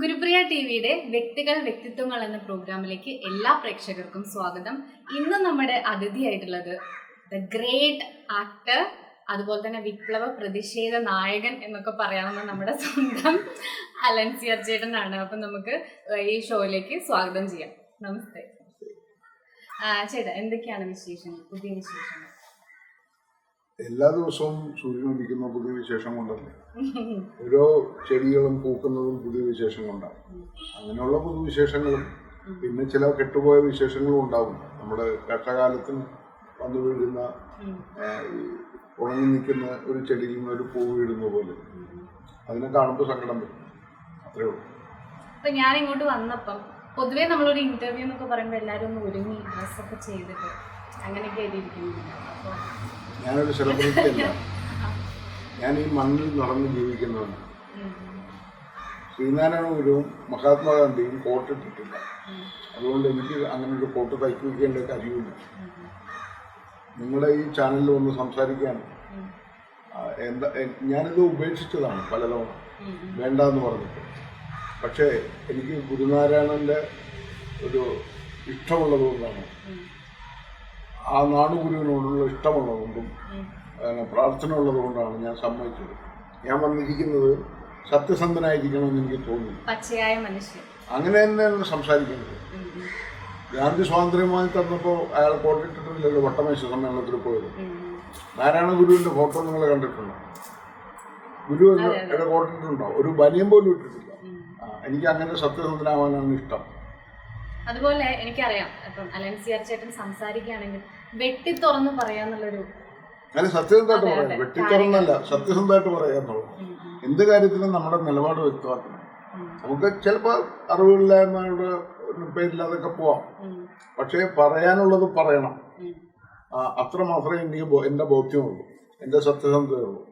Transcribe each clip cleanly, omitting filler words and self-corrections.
ഗുരുപ്രിയ ടിവിയുടെ വ്യക്തികൾ വ്യക്തിത്വങ്ങൾ എന്ന പ്രോഗ്രാമിലേക്ക് എല്ലാ പ്രേക്ഷകർക്കും സ്വാഗതം. ഇന്ന് നമ്മുടെ അതിഥിയായിട്ടുള്ളത് ദ ഗ്രേറ്റ് ആക്ടർ, അതുപോലെ തന്നെ വിപ്ലവ പ്രതിഷേധ നായകൻ എന്നൊക്കെ പറയാവുന്ന നമ്മുടെ സ്വന്തം അലൻസിയർ ചേട്ടനാണ്. അപ്പം നമുക്ക് ഈ ഷോയിലേക്ക് സ്വാഗതം ചെയ്യാം. നമസ്തേ ചേട്ടാ, എന്തൊക്കെയാണ് വിശേഷങ്ങൾ, പുതിയ വിശേഷങ്ങൾ? എല്ലാ ദിവസവും സൂര്യൻ ഉദിക്കുന്ന പുതിയ വിശേഷം കൊണ്ടല്ലേ. ഓരോ ചെടികളും പൂക്കുന്നതും പുതിയ വിശേഷം കൊണ്ടാണ്. അങ്ങനെയുള്ള പുതുവിശേഷങ്ങളും പിന്നെ ചില കെട്ടുപോയ വിശേഷങ്ങളും ഉണ്ടാകും. നമ്മുടെ കഷ്ടകാലത്തിന് വന്നു വീഴുന്ന ഉണങ്ങി നിൽക്കുന്ന ഒരു ചെടിയിൽ നിന്ന് ഒരു പൂ വീഴുന്ന പോലെ അതിനെ കാണുമ്പോൾ സങ്കടം വരും. അത്രേ ഉള്ളൂ. അപ്പൊ ഞാൻ ഇങ്ങോട്ട് വന്നപ്പം പൊതുവേ നമ്മളൊരു ഇന്റർവ്യൂ എന്നൊക്കെ പറയുമ്പോൾ എല്ലാവരും ഒന്ന് ഒരുങ്ങി ഡ്രസ്സൊക്കെ ചെയ്തിട്ട് അങ്ങനെയൊക്കെ എഴുതിയിരിക്കുന്നുണ്ട്. അപ്പോൾ ഞാനൊരു സെലിബ്രിറ്റി അല്ല, ഞാൻ ഈ മണ്ണിൽ നടന്ന് ജീവിക്കുന്നവനാണ്. ശ്രീനാരായണ ഗുരുവും മഹാത്മാഗാന്ധിയും കോട്ടിട്ടിട്ടില്ല. അതുകൊണ്ട് എനിക്ക് അങ്ങനെ ഒരു കോട്ട് തയ്ച്ചു വയ്ക്കേണ്ട കാര്യമില്ല. നിങ്ങളുടെ ഈ ചാനലിൽ വന്ന് സംസാരിക്കാൻ ഞാനിത് ഉപേക്ഷിച്ചതാണ് പലതവണ, വേണ്ടെന്ന് പറഞ്ഞിട്ട്. പക്ഷേ എനിക്ക് ഗുരുനാരായണൻ്റെ ഒരു ഇഷ്ടമുള്ളത് കൊണ്ടാണ്, ആ നാടുഗുരുവിനോടുള്ള ഇഷ്ടമുള്ളതുകൊണ്ടും പ്രാർത്ഥന ഉള്ളത് കൊണ്ടാണ് ഞാൻ സമ്മതിച്ചത്. ഞാൻ വന്നിരിക്കുന്നത് സത്യസന്ധനായിരിക്കണമെന്ന് എനിക്ക് തോന്നി. പച്ചയായ മനുഷ്യൻ അങ്ങനെ തന്നെയാണ് സംസാരിക്കുന്നത്. ഗാന്ധി സ്വാതന്ത്ര്യമായി തന്നപ്പോൾ അയാൾ കോട്ടിട്ടിട്ടില്ലല്ലോ വട്ടമേശ സമ്മേളനത്തിൽ പോയത്. നാരായണ ഗുരുവിൻ്റെ ഫോട്ടോ നിങ്ങൾ കണ്ടിട്ടുണ്ടോ? ഗുരു എവിടെ കോട്ടിട്ടുണ്ടോ? ഒരു ബനിയം പോലും ഇട്ടിട്ടില്ല. എനിക്ക് അങ്ങനെ സത്യസന്ധനാവാനാണ് ഇഷ്ടം. അതുപോലെ എനിക്കറിയാം, ഇപ്പം അലൻസിയർ ചേട്ടൻ സംസാരിക്കുകയാണെങ്കിൽ വെട്ടി തുറന്ന് പറയാന്നുള്ളൊരു, അത് സത്യസന്ധമായിട്ട് പറയാം. വെട്ടിത്തുറന്നല്ല, സത്യസന്ധമായിട്ട് പറയാന്നുള്ളത്. എന്ത് കാര്യത്തിലും നമ്മുടെ നിലപാട് വ്യക്തമാക്കണം. നമുക്ക് ചിലപ്പോൾ അറിവില്ലായ്മയുടെ പേരില്ലാതൊക്കെ പോവാം, പക്ഷേ പറയാനുള്ളത് പറയണം. അത്ര മാത്രമേ എനിക്ക് എൻ്റെ ബോധ്യമുള്ളൂ, എൻ്റെ സത്യസന്ധതയുള്ളൂ.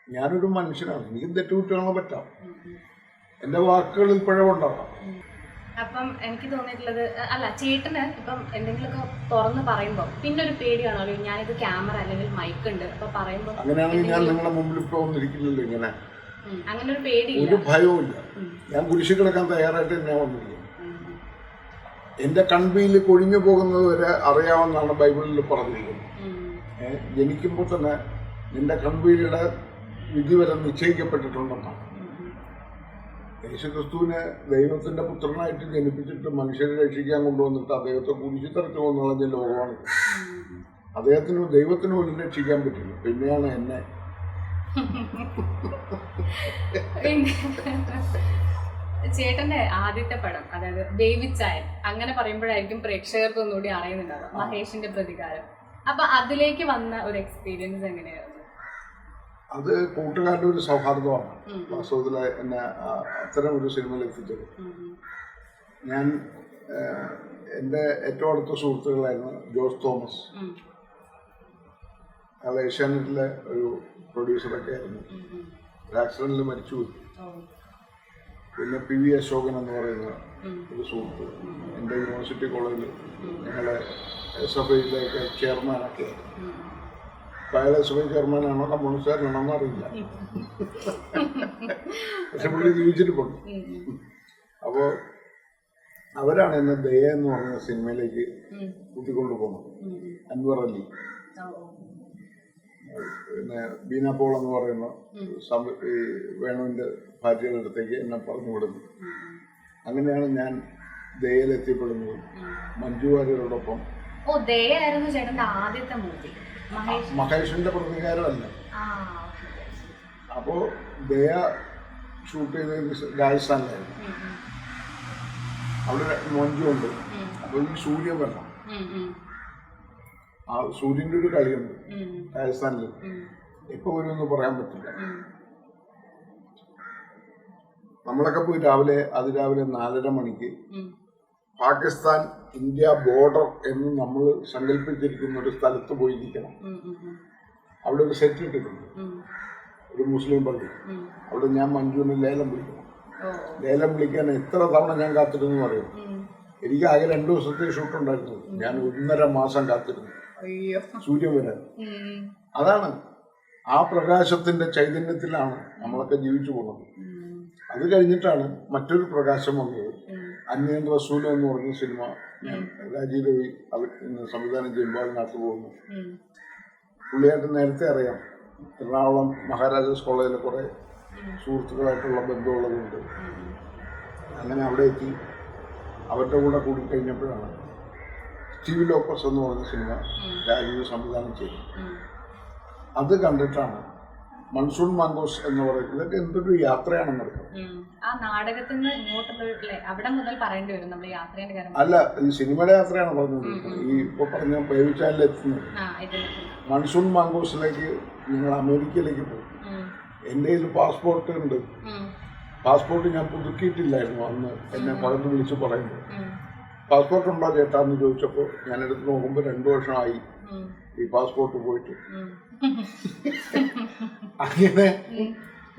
ഞാനൊരു മനുഷ്യനാണ്, എനിക്ക് തെറ്റുകുറ്റങ്ങളോ പറ്റാം, എൻ്റെ വാക്കുകളിൽ പിഴവുണ്ടാകാം. അപ്പം എനിക്ക് തോന്നിയിട്ടുള്ളത്, അല്ല ചേട്ടന് ഇപ്പം എന്തെങ്കിലുമൊക്കെ തുറന്ന് പറയുമ്പോൾ പിന്നെ ഒരു പേടിയാണല്ലോ, ഞാനിത് ക്യാമറ അല്ലെങ്കിൽ മൈക്ക് ഉണ്ട് അപ്പൊ പറയുമ്പോൾ. അങ്ങനെയാണെങ്കിൽ ഞാൻ നിങ്ങളുടെ മുമ്പിൽ ഇപ്പോൾ വന്നിരിക്കില്ലല്ലോ. ഇങ്ങനെ അങ്ങനെ ഒരു പേടി, ഒരു ഭയവുമില്ല. ഞാൻ കുരിശിൽ കിടക്കാൻ തയ്യാറായിട്ട് തന്നെ വന്നിരിക്കുന്നു. എൻ്റെ കൺപിയിൽ കൊഴിഞ്ഞു പോകുന്നത് വരെ അറിയാമെന്നാണ് ബൈബിളിൽ പറഞ്ഞിരിക്കുന്നത്. ജനിക്കുമ്പോൾ തന്നെ നിന്റെ കൺപിയിലെ വിധി വരെ നിശ്ചയിക്കപ്പെട്ടിട്ടുണ്ടെന്നാണ്. യേശുക്രിസ്തുവിനെ ദൈവത്തിൻ്റെ പുത്രനായിട്ട് ജനിപ്പിച്ചിട്ട് മനുഷ്യരെ രക്ഷിക്കാൻ കൊണ്ടുവന്നിട്ട് അദ്ദേഹത്തെ കുരിശിൽ തറച്ചു കൊണ്ടുള്ള ലോകമാണ്. അദ്ദേഹത്തിന് ദൈവത്തിന് പോലും രക്ഷിക്കാൻ പറ്റില്ല, പിന്നെയാണ് എന്നെ. ചേട്ടന്റെ ആദ്യത്തെ പടം, അതായത് ദേവിച്ചായൻ, അങ്ങനെ പറയുമ്പോഴായിരിക്കും പ്രേക്ഷകർക്ക് ഒന്നുകൂടി അറിയുന്നുണ്ടാവുക, മഹേഷിന്റെ പ്രതികാരം. അപ്പൊ അതിലേക്ക് വന്ന ഒരു എക്സ്പീരിയൻസ് എങ്ങനെയായിരുന്നു? അത് കൂട്ടുകാരുടെ ഒരു സൗഹാർദ്ദമാണ് വാസ്തവത്തിൽ എന്നെ അത്തരം ഒരു സിനിമയിൽ എത്തിച്ചത്. ഞാൻ എൻ്റെ ഏറ്റവും അടുത്ത സുഹൃത്തുക്കളായിരുന്നു ജോസ് തോമസ്, അയാൾ ഏഷ്യാനെറ്റിലെ ഒരു പ്രൊഡ്യൂസറൊക്കെ ആയിരുന്നു. ഒരു ആക്സിഡൻറ്റിൽ മരിച്ചുപോയി. പിന്നെ പി വി അശോകൻ എന്ന് പറയുന്ന ഒരു സുഹൃത്ത് എൻ്റെ യൂണിവേഴ്സിറ്റി കോളേജിൽ ഞങ്ങളെ SFIയിലേക്ക് ചെയർമാനൊക്കെ ആയിരുന്നു. അയാൾ SFI ചെയർമാനാണോ കമ്മ്യൂണിസ്റ്റുകാരനാണോ അറിയില്ല, പക്ഷെ പുള്ളി ജീവിച്ചിട്ട് പോയി. അപ്പോൾ അവരാണ് എന്നെ ദയ എന്ന് പറഞ്ഞ സിനിമയിലേക്ക് കൂട്ടിക്കൊണ്ടു പോകുന്നത്. അൻവർ അലി, പിന്നെ ബീന പോൾ എന്ന് പറയുന്ന ഈ വേണുവിൻ്റെ ഭാര്യയുടെ അടുത്തേക്ക് എന്നെ പറഞ്ഞു വിടുന്നു. അങ്ങനെയാണ് ഞാൻ ദയയിലെത്തിപ്പെടുന്നത് മഞ്ജു വാര്യരോടൊപ്പം. മഹേഷിന്റെ പ്രതികാരമല്ല. അപ്പോൾ ദയ ഷൂട്ട് ചെയ്തത് രാജസ്ഥാനിലായിരുന്നു. അവിടെ മഞ്ജു ഉണ്ട്. അപ്പോൾ ഈ സൂര്യൻ വരണം, ആ സൂര്യൻ്റെ ഒരു കളിയുണ്ട് രാജസ്ഥാനിൽ. എപ്പോൾ വരുമെന്ന് പറയാൻ പറ്റില്ല. നമ്മളൊക്കെ പോയി അതിരാവിലെ 4:30 മണിക്ക് പാകിസ്ഥാൻ ഇന്ത്യ ബോർഡർ എന്ന് നമ്മൾ സങ്കല്പിച്ചിരിക്കുന്ന ഒരു സ്ഥലത്ത് പോയിരിക്കണം. അവിടെ ഒരു സെറ്റ് ഇട്ടിട്ടുണ്ട്, ഒരു മുസ്ലിം പള്ളി. അവിടെ ഞാൻ മഞ്ജുവിനെ ലേലം വിളിക്കണം. ലേലം വിളിക്കാൻ എത്ര തവണ ഞാൻ കാത്തിരുന്നു പറയും. എനിക്ക് ആകെ 2 ദിവസത്തെ ഷൂട്ടുണ്ടായിരുന്നു. ഞാൻ 1.5 മാസം കാത്തിരുന്നു സൂര്യൻ വരാൻ. അതാണ്, ആ പ്രകാശത്തിന്റെ ചൈതന്യത്തിലാണ് നമ്മളൊക്കെ ജീവിച്ചു പോകുന്നത്. അത് കഴിഞ്ഞിട്ടാണ് മറ്റൊരു പ്രകാശം വന്നത്. അന്യൻ റസൂൽ എന്ന് പറഞ്ഞ സിനിമ ഞാൻ രാജീവ് രവി സംവിധാനം ചെയ്യുമ്പോൾ അതിനകത്ത് പോകുന്നു. പുള്ളിയായിട്ട് നേരത്തെ അറിയാം. എറണാകുളം മഹാരാജാസ് കോളേജിലെ കുറേ സുഹൃത്തുക്കളായിട്ടുള്ള ബന്ധമുള്ളതുകൊണ്ട് അങ്ങനെ അവിടെ എത്തി അവരുടെ കൂടെ കൂടിക്കഴിഞ്ഞപ്പോഴാണ് സ്റ്റീവ് ലോപ്പസ് എന്ന് പറഞ്ഞ സിനിമ രാജീവ് സംവിധാനം ചെയ്തു. അത് കണ്ടിട്ടാണ് മൺസൂൺ മാംഗോസ് എന്ന് പറയുന്നത്. ഇതൊക്കെ എന്തൊരു യാത്രയാണെന്ന് അറിയാം. ആ നാടകത്തിൽ നിന്ന് ഇങ്ങോട്ടുള്ള അവിടെ മുതൽ പറയേണ്ടി വരും നമ്മുടെ യാത്രയുടെ കാര്യം. അല്ല, ഈ സിനിമയുടെ യാത്രയാണ് പറഞ്ഞുകൊണ്ടിരിക്കുന്നത്. ഈ ഇപ്പോൾ പറഞ്ഞ ബേബി ചാനലിൽ എത്തുന്നത് മൺസൂൺ മാംഗോസിലേക്ക് ഞങ്ങൾ അമേരിക്കയിലേക്ക് പോകും. എൻ്റെ കയ്യിൽ പാസ്പോർട്ട് ഉണ്ട്. പാസ്പോർട്ട് ഞാൻ പുതുക്കിയിട്ടില്ലായിരുന്നു അന്ന് എന്നെ പകർന്ന് വിളിച്ച് പറയുമ്പോൾ. പാസ്പോർട്ട് ഉണ്ടോ ചേട്ടാന്ന് ചോദിച്ചപ്പോൾ ഞാൻ എടുത്ത് നോക്കുമ്പോൾ 2 വർഷമായി ഈ പാസ്പോർട്ട് പോയിട്ട്. അങ്ങനെ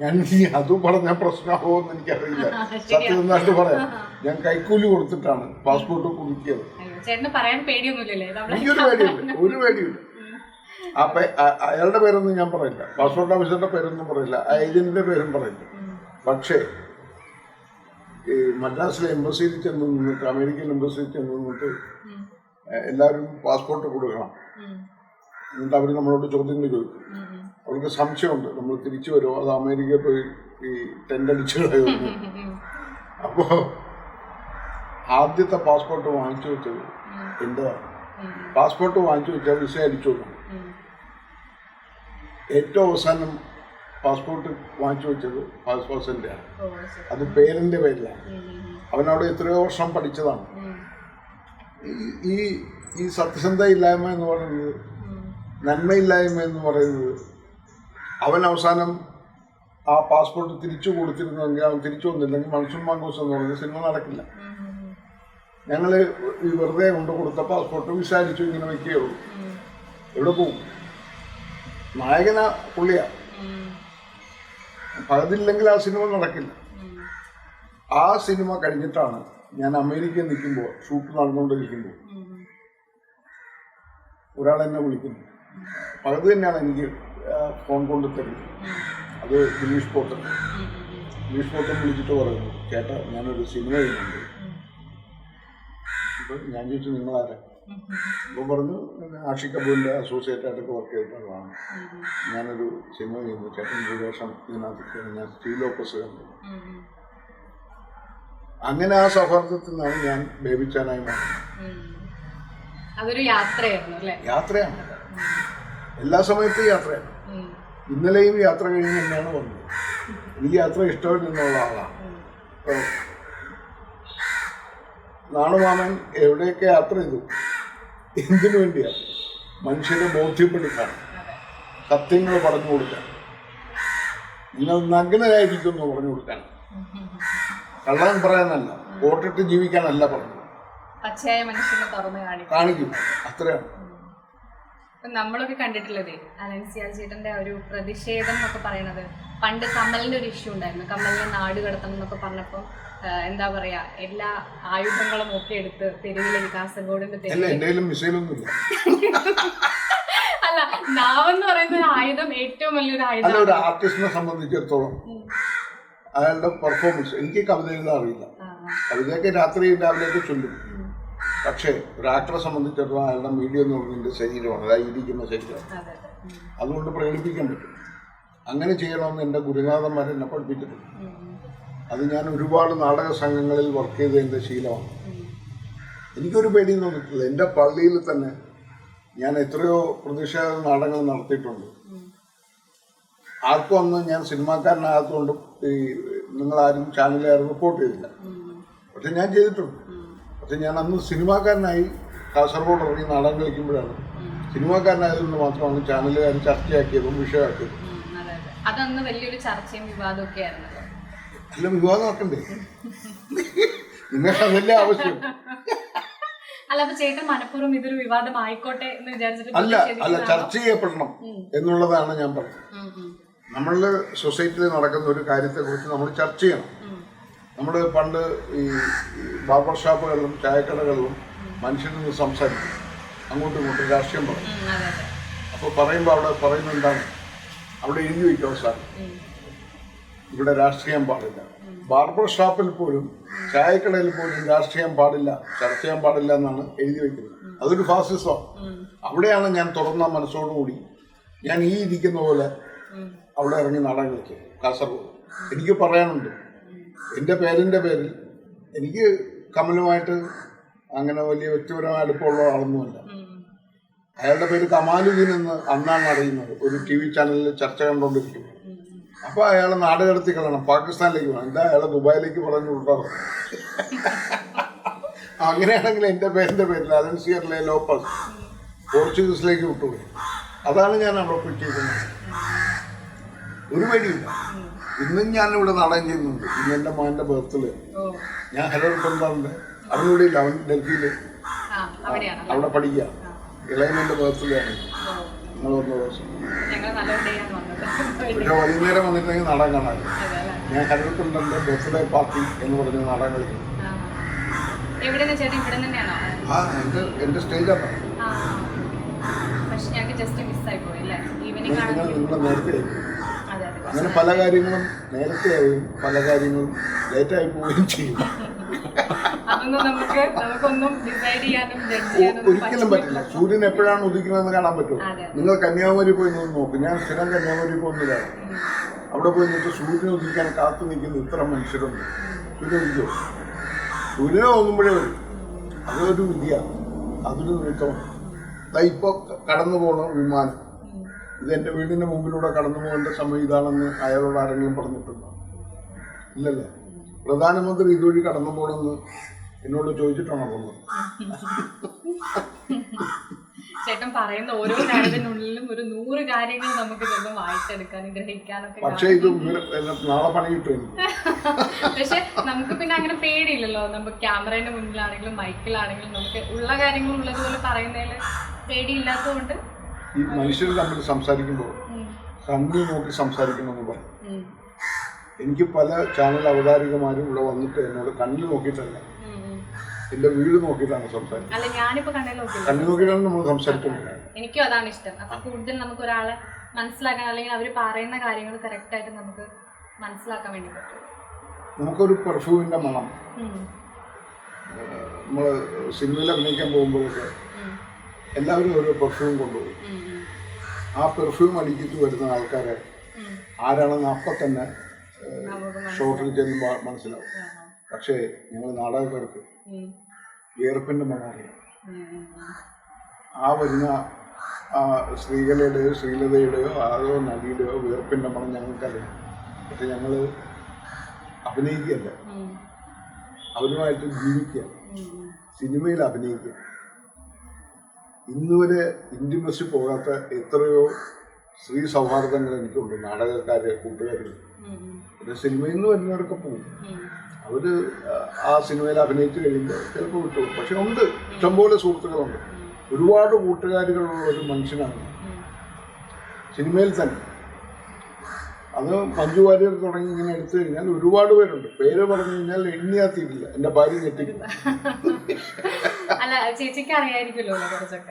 ഞാൻ അതും പറഞ്ഞാൽ പ്രശ്നമാകുമെന്ന് എനിക്കറിയില്ല. സത്യം നന്നായിട്ട് പറയാം, ഞാൻ കൈക്കൂലി കൊടുത്തിട്ടാണ് പാസ്പോർട്ട് പുതുക്കിയത്. എനിക്കൊരു പേടിയുണ്ട്, ഒരു പേടിയുണ്ട്. അയാളുടെ പേരൊന്നും ഞാൻ പറയില്ല, പാസ്പോർട്ട് ഓഫീസറുടെ പേരൊന്നും പറയില്ല, ഏജന്റിന്റെ പേരും പറയില്ല. പക്ഷേ ഈ മദ്രാസിലെ എംബസിയിൽ ചെന്ന് നിന്നിട്ട്, അമേരിക്കൻ എംബസിയിൽ ചെന്ന് നിന്നിട്ട് എല്ലാവരും പാസ്പോർട്ട് കൊടുക്കണം. എന്നിട്ട് അവർ നമ്മളോട് ചോദ്യങ്ങൾ ചോദിക്കും. അവർക്ക് സംശയമുണ്ട് നമ്മൾ തിരിച്ചു വരുമോ, അത് അമേരിക്കയിൽ പോയി ഈ ടെൻഡടിച്ച് കളയുന്നു. അപ്പോൾ ആദ്യത്തെ പാസ്പോർട്ട് വാങ്ങിച്ചു വെച്ചത് എന്റേതാണ്. പാസ്പോർട്ട് വാങ്ങിച്ചു വെച്ചാൽ വിസ അടിച്ചു കൊടുക്കണം. ഏറ്റവും അവസാനം പാസ്പോർട്ട് വാങ്ങിച്ചു വെച്ചത് പാസ്പോർട്ടിൻ്റെ ആണ്. അത് പേരൻ്റെ പേരിലാണ്. അവനവിടെ എത്രയോ വർഷം പഠിച്ചതാണ്. ഈ സത്യസന്ധത ഇല്ലായ്മ എന്ന് പറയുന്നത്, നന്മയില്ലായ്മ എന്ന് പറയുന്നത്, അവൻ അവസാനം ആ പാസ്പോർട്ട് തിരിച്ചു കൊടുത്തിരുന്നെങ്കിൽ, അവൻ തിരിച്ചു വന്നില്ലെങ്കിൽ മൺസൂൺ മാംഗോസ് എന്ന് പറയുന്ന സിനിമ നടക്കില്ല. ഞങ്ങൾ ഈ വെറുതെ കൊണ്ട് കൊടുത്ത പാസ്പോർട്ട് വിസ അടിച്ചു ഇങ്ങനെ വയ്ക്കുകയുള്ളൂ. എവിടെ പോകും? നായകനാ പുള്ളിയാ. അപ്പം അതില്ലെങ്കിൽ ആ സിനിമ നടക്കില്ല. ആ സിനിമ കഴിഞ്ഞിട്ടാണ് ഞാൻ അമേരിക്കയിൽ നിൽക്കുമ്പോൾ, ഷൂട്ട് നടന്നുകൊണ്ടിരിക്കുമ്പോൾ ഒരാളെന്നെ വിളിക്കുന്നു. പകുതി തന്നെയാണ് എനിക്ക് ഫോൺ കൊണ്ട് തരുന്നത്. അത് ഗിരീഷ് പോത്തൻ വിളിച്ചിട്ട് പറയുന്നു, ചേട്ടാ ഞാനൊരു സിനിമ ചെയ്യുന്നുണ്ട്. അപ്പം ഞാൻ ചോദിച്ചു നിങ്ങളാരാ? അപ്പോൾ പറഞ്ഞു ആഷിഖ് കപൂറിൻ്റെ അസോസിയേറ്റ് ആയിട്ടൊക്കെ വർക്ക് ചെയ്തിട്ടുള്ളതാണ്. ഞാനൊരു സിനിമ ചെയ്യുന്നു, ചേട്ടൻ്റെ വേഷം ഇതിനകത്ത് ഞാൻ സ്റ്റീവ് ലോപ്പസ് കണ്ടു. അങ്ങനെ ആ സൗഹാർദ്ദത്തിൽ നിന്നാണ് ഞാൻ ബേബി ചാനായി മാറുന്നത്. അതൊരു യാത്രയായിരുന്നു അല്ലേ? യാത്രയാണ്, എല്ലാ സമയത്തും യാത്രയാണ്. ഇന്നലെയും യാത്ര കഴിഞ്ഞ് തന്നെയാണ് വന്നത്. എനിക്ക് യാത്ര ഇഷ്ടമില്ലെന്നുള്ള ആളാണ്. നാണുമാമൻ എവിടെയൊക്കെ യാത്ര ചെയ്തു, എന്തിനു വേണ്ടിയാണ്? മനുഷ്യരെ ബോധ്യപ്പെടുത്താൻ, സത്യങ്ങൾ പറഞ്ഞു കൊടുക്കാൻ, നിങ്ങൾ നഗ്നരായിരിക്കുമെന്ന് പറഞ്ഞു കൊടുക്കാൻ, കള്ളൻ പറയാനല്ല, വോട്ടിട്ട് ജീവിക്കാനല്ല പറഞ്ഞു, പച്ചയായ മനുഷ്യനെ തുറന്ന് കാണിക്കും. അത്രയാണ്. നമ്മളൊക്കെ കണ്ടിട്ടുള്ളത് അലൻസിയ ചേട്ടന്റെ ഒരു പ്രതിഷേധം എന്നൊക്കെ പറയുന്നത്, പണ്ട് കമലിന്റെ ഒരു ഇഷ്യൂ ഉണ്ടായിരുന്നു. കമലിനെ നാട് കടത്തണം എന്നൊക്കെ പറഞ്ഞപ്പോൾ എന്താ പറയാ, എല്ലാ ആയുധങ്ങളും ഒക്കെ എടുത്ത് തെരുവിലേക്ക്, കാസർഗോഡിന്റെ അല്ല, നാവെന്ന് പറയുന്ന ഒരു ആയുധം ഏറ്റവും വലിയൊരു ആയുധം. ഒരു ആർട്ടിസ്റ്റിനെ സംബന്ധിച്ചിടത്തോളം അയാളുടെ പെർഫോമൻസ്, എനിക്ക് കവിത എഴുതാൻ അറിയില്ല, കവിതയൊക്കെ രാത്രി രാവിലെയൊക്കെ ചൊല്ലും. പക്ഷേ ഒരു ആക്ടറെ സംബന്ധിച്ചിടത്തോളം അയാളുടെ മീഡിയ എന്ന് പറയുന്നത് ശരീരമാണ്, അതായത് ഇരിക്കുന്ന ശരീരം. അതുകൊണ്ട് പ്രകടിപ്പിക്കാൻ പറ്റും. അങ്ങനെ ചെയ്യണമെന്ന് എൻ്റെ ഗുരുനാഥന്മാർ എന്നെ പഠിപ്പിച്ചിട്ടുണ്ട്. അത് ഞാൻ ഒരുപാട് നാടക സംഘങ്ങളിൽ വർക്ക് ചെയ്തതിൻ്റെ ശീലമാണ്. എനിക്കൊരു പേടിയും തോന്നിയിട്ടില്ല. എൻ്റെ പള്ളിയിൽ തന്നെ ഞാൻ എത്രയോ പ്രതിഷേധ നാടകങ്ങൾ നടത്തിയിട്ടുണ്ട്. ആർക്കും അന്ന് ഞാൻ സിനിമാക്കാരനാകത്തുകൊണ്ട് ഈ നിങ്ങളാരും ചാനലുകാർ റിപ്പോർട്ട് ചെയ്തില്ല. പക്ഷെ ഞാൻ ചെയ്തിട്ടുണ്ട്. പക്ഷെ ഞാൻ അന്ന് സിനിമാക്കാരനായി കാസർഗോഡ് ഇറങ്ങി നാടകം കളിക്കുമ്പോഴാണ്, സിനിമാക്കാരനായതുകൊണ്ട് മാത്രമാണ് ചാനലുകാർ ചർച്ചയാക്കിയതും വിഷയമാക്കിയതും. അതൊന്ന് വലിയൊരു ചർച്ചയും വിവാദമൊക്കെ ആയിരുന്നു. അല്ല, വിവാദം ആക്കണ്ടേ? നിങ്ങൾക്ക് അതല്ലേ ആവശ്യം? ഇതൊരു വിവാദം ആയിക്കോട്ടെ എന്ന് വിചാരിച്ചിട്ട് അല്ല, ചർച്ച ചെയ്യപ്പെടണം എന്നുള്ളതാണ് ഞാൻ പറഞ്ഞത്. നമ്മളുടെ സൊസൈറ്റിയിൽ നടക്കുന്ന ഒരു കാര്യത്തെക്കുറിച്ച് നമ്മൾ ചർച്ച ചെയ്യണം. നമ്മൾ പണ്ട് ഈ ബാർബർ ഷാപ്പുകളിലും ചായക്കടകളിലും മനുഷ്യരിൽ നിന്ന് സംസാരിക്കും, അങ്ങോട്ടും ഇങ്ങോട്ടും രാഷ്ട്രീയം പറയും. അപ്പോൾ പറയുമ്പോൾ അവിടെ പറയുന്നത് എന്താണ്? അവിടെ എഴുതി വയ്ക്കും അവസാനം, ഇവിടെ രാഷ്ട്രീയം പാടില്ല. ബാർബർ ഷോപ്പിൽ പോലും ചായക്കടയിൽ പോലും രാഷ്ട്രീയം പാടില്ല, ചർച്ച ചെയ്യാൻ പാടില്ല എന്നാണ് എഴുതി വെക്കുന്നത്. അതൊരു ഫാസിസമാണ്. അവിടെയാണ് ഞാൻ തുറന്ന മനസ്സോടുകൂടി ഞാൻ ഈ ഇരിക്കുന്ന പോലെ അവിടെ ഇറങ്ങി നാടകം കളിക്കും. കാസർഗോഡ് എനിക്ക് പറയാനുണ്ട്. എൻ്റെ പേരിൻ്റെ പേരിൽ എനിക്ക് കമലുമായിട്ട് അങ്ങനെ വലിയ വ്യക്തിപരമായ അടുപ്പമുള്ള ആളൊന്നുമല്ല. അയാളുടെ പേര് കമാലുദ്ദീൻ എന്ന് അന്നാണ് അറിയുന്നത്. ഒരു TV ചാനലിൽ ചർച്ച കണ്ടുകൊണ്ടിരിക്കുന്നു. അപ്പോൾ അയാൾ നാട് കടത്തി കളയണം, പാകിസ്ഥാനിലേക്ക് പോകണം. എന്താ അയാളെ ദുബായിലേക്ക് പറഞ്ഞു വിട്ടാറ്. അങ്ങനെയാണെങ്കിൽ എൻ്റെ പേരിൻ്റെ പേരിൽ അലൻസിയറിലെ ലോപ്പസ് പോർച്ചുഗീസിലേക്ക് വിട്ടുപോയി. അതാണ് ഞാൻ അവിടെ പിടിച്ചിരിക്കുന്നത്. ഒരു പേടിയില്ല. ഇന്നും ഞാനിവിടെ നാടകം ചെയ്യുന്നുണ്ട്. ഇന്ന് എൻ്റെ മോൻ്റെ ബർത്ത്ഡേ. ഞാൻ ഹെലൻ കൊണ്ടാറുണ്ട്. അവനിവിടെ ഇല്ല, അവൻ ഡൽഹിയിൽ അവിടെ പഠിക്കുക. ഇളയമ്മൻ്റെ ബർത്ത്ഡേ ആണ്. നിങ്ങൾ വന്ന ദിവസം പക്ഷെ വൈകുന്നേരം വന്നിട്ടുണ്ടെങ്കിൽ നാടകം കാണാൻ. ഞാൻ ഹെലൻകൊണ്ടൻ്റെ ബർത്ത്ഡേ പാർട്ടി എന്ന് പറഞ്ഞ നാടകം കളിക്കുന്നു. എൻ്റെ സ്റ്റേജാണ്. നിങ്ങൾ നേരത്തെ അങ്ങനെ പല കാര്യങ്ങളും നേരത്തെ ആവുകയും പല കാര്യങ്ങളും ലേറ്റായി പോവുകയും ചെയ്യും. ഒരിക്കലും പറ്റില്ല. സൂര്യൻ എപ്പോഴാണ് ഉദിക്കുന്നതെന്ന് കാണാൻ പറ്റുമോ? നിങ്ങൾ കന്യാകുമാരി പോയി നിന്ന് നോക്കും. ഞാൻ സ്ഥിരം കന്യാകുമാരി പോകുന്നില്ലാണ്. അവിടെ പോയി നിന്നിട്ട് സൂര്യൻ ഉദിക്കാൻ കാത്തു നിൽക്കുന്ന ഇത്ര മനുഷ്യരുണ്ട്. സൂര്യൻ ഉദിക്കോ? സൂര്യനെ തോന്നുമ്പോഴേ വരും. അതൊരു വിദ്യയാണ്, അതൊരു നീക്കമാണ്. ഇപ്പോൾ കടന്നു പോകണം വിമാനം. ഇതെൻ്റെ വീടിൻ്റെ മുമ്പിലൂടെ കടന്നു പോകേണ്ട സമയം ഇതാണെന്ന് അയാളോട് ആരെങ്കിലും പറഞ്ഞിട്ടുണ്ടോ? ഇല്ലല്ലേ. പ്രധാനമന്ത്രി ഇതുവഴി കടന്നു പോകണമെന്ന് എന്നോട് ചോദിച്ചിട്ടാണോ പോകുന്നത്? ചേട്ടൻ പറയുന്ന ഓരോ കാര്യത്തിനുള്ളിലും ഒരു 100 കാര്യങ്ങൾ നമുക്ക് ചിലപ്പോൾ വായിച്ചെടുക്കാനും ഗ്രഹിക്കാനൊക്കെ. പക്ഷേ ഇത് നാളെ പണി കിട്ടും. പക്ഷെ നമുക്ക് പിന്നെ അങ്ങനെ പേടിയില്ലല്ലോ. നമുക്ക് ക്യാമറയുടെ മുന്നിലാണെങ്കിലും മൈക്കിലാണെങ്കിലും നമുക്ക് ഉള്ള കാര്യങ്ങൾ ഉള്ളതുപോലെ പറയുന്നതിൽ പേടിയില്ലാത്തതുകൊണ്ട്. ഈ മനുഷ്യർ തമ്മിൽ സംസാരിക്കുമ്പോൾ കണ്ണിൽ നോക്കി സംസാരിക്കണമെന്ന് പറഞ്ഞു. എനിക്ക് പല ചാനൽ അവതാരികമാരും ഇവിടെ വന്നിട്ട് എന്നോട് കണ്ണിൽ നോക്കിയിട്ടല്ല, എന്റെ വീട് നോക്കിയിട്ടാണ് സംസാരിക്കുന്നത്. കണ്ണിൽ നോക്കിയിട്ടാണ് നമ്മൾ സംസാരിക്കുന്നത്. എനിക്കും അതാണ് ഇഷ്ടം. അപ്പൊ കൂടുതൽ നമുക്ക് ഒരാളെ മനസ്സിലാക്കാൻ അല്ലെങ്കിൽ അവർ പറയുന്ന കാര്യങ്ങൾ കറക്റ്റ് ആയിട്ട് നമുക്ക് മനസ്സിലാക്കാൻ വേണ്ടി പറ്റും. നമുക്കൊരു പെർഫ്യൂമിന്റെ മണം, നമ്മൾ സിനിമയിൽ അഭിനയിക്കാൻ പോകുമ്പോഴൊക്കെ എല്ലാവരും ഓരോ പെർഫ്യൂം കൊണ്ടുപോകും. ആ പെർഫ്യൂം അടിച്ചിട്ട് വരുന്ന ആൾക്കാരെ ആരാണെന്ന് അപ്പം തന്നെ ഷോട്ടിൽ ചെല്ലുമ്പോൾ മനസ്സിലാവും. പക്ഷേ ഞങ്ങൾ നാടകക്കാർക്ക് വിയർപ്പിൻ്റെ മണം അറിയാം. ആ വരുന്ന സ്ത്രീകളുടെയോ ശ്രീലതയുടെയോ ആരോ നടിയുടെയോ വിയർപ്പിൻ്റെ മണം ഞങ്ങൾക്കറിയാം. പക്ഷെ ഞങ്ങൾ അഭിനയിക്കുകയല്ല, അവരുമായിട്ട് ജീവിക്കുക, സിനിമയിൽ അഭിനയിക്കുക. ഇന്നുവരെ ഇൻറ്റിമസി പോകാത്ത എത്രയോ സ്ത്രീ സൗഹാർദ്ദങ്ങൾ എനിക്കുണ്ട്. നാടകക്കാര്, കൂട്ടുകാർ. പിന്നെ സിനിമയിൽ നിന്ന് വരുന്നവരൊക്കെ പോകും. അവർ ആ സിനിമയിൽ അഭിനയിച്ച് കഴിയുമ്പോൾ ചിലപ്പോൾ വിട്ടു. പക്ഷെ ഉണ്ട്, ഇഷ്ടംപോലെ സുഹൃത്തുക്കളുണ്ട്. ഒരുപാട് കൂട്ടുകാരികളുള്ള ഒരു മനുഷ്യനാണ് സിനിമയിൽ തന്നെ. അത് മഞ്ജു വാര്യർ തുടങ്ങി ഇങ്ങനെ എടുത്തു കഴിഞ്ഞാൽ ഒരുപാട് പേരുണ്ട്. പേര് പറഞ്ഞു കഴിഞ്ഞാൽ എണ്ണിയാത്തിയിട്ടില്ല. എൻ്റെ ഭാര്യ ഞെട്ടിക്കില്ല.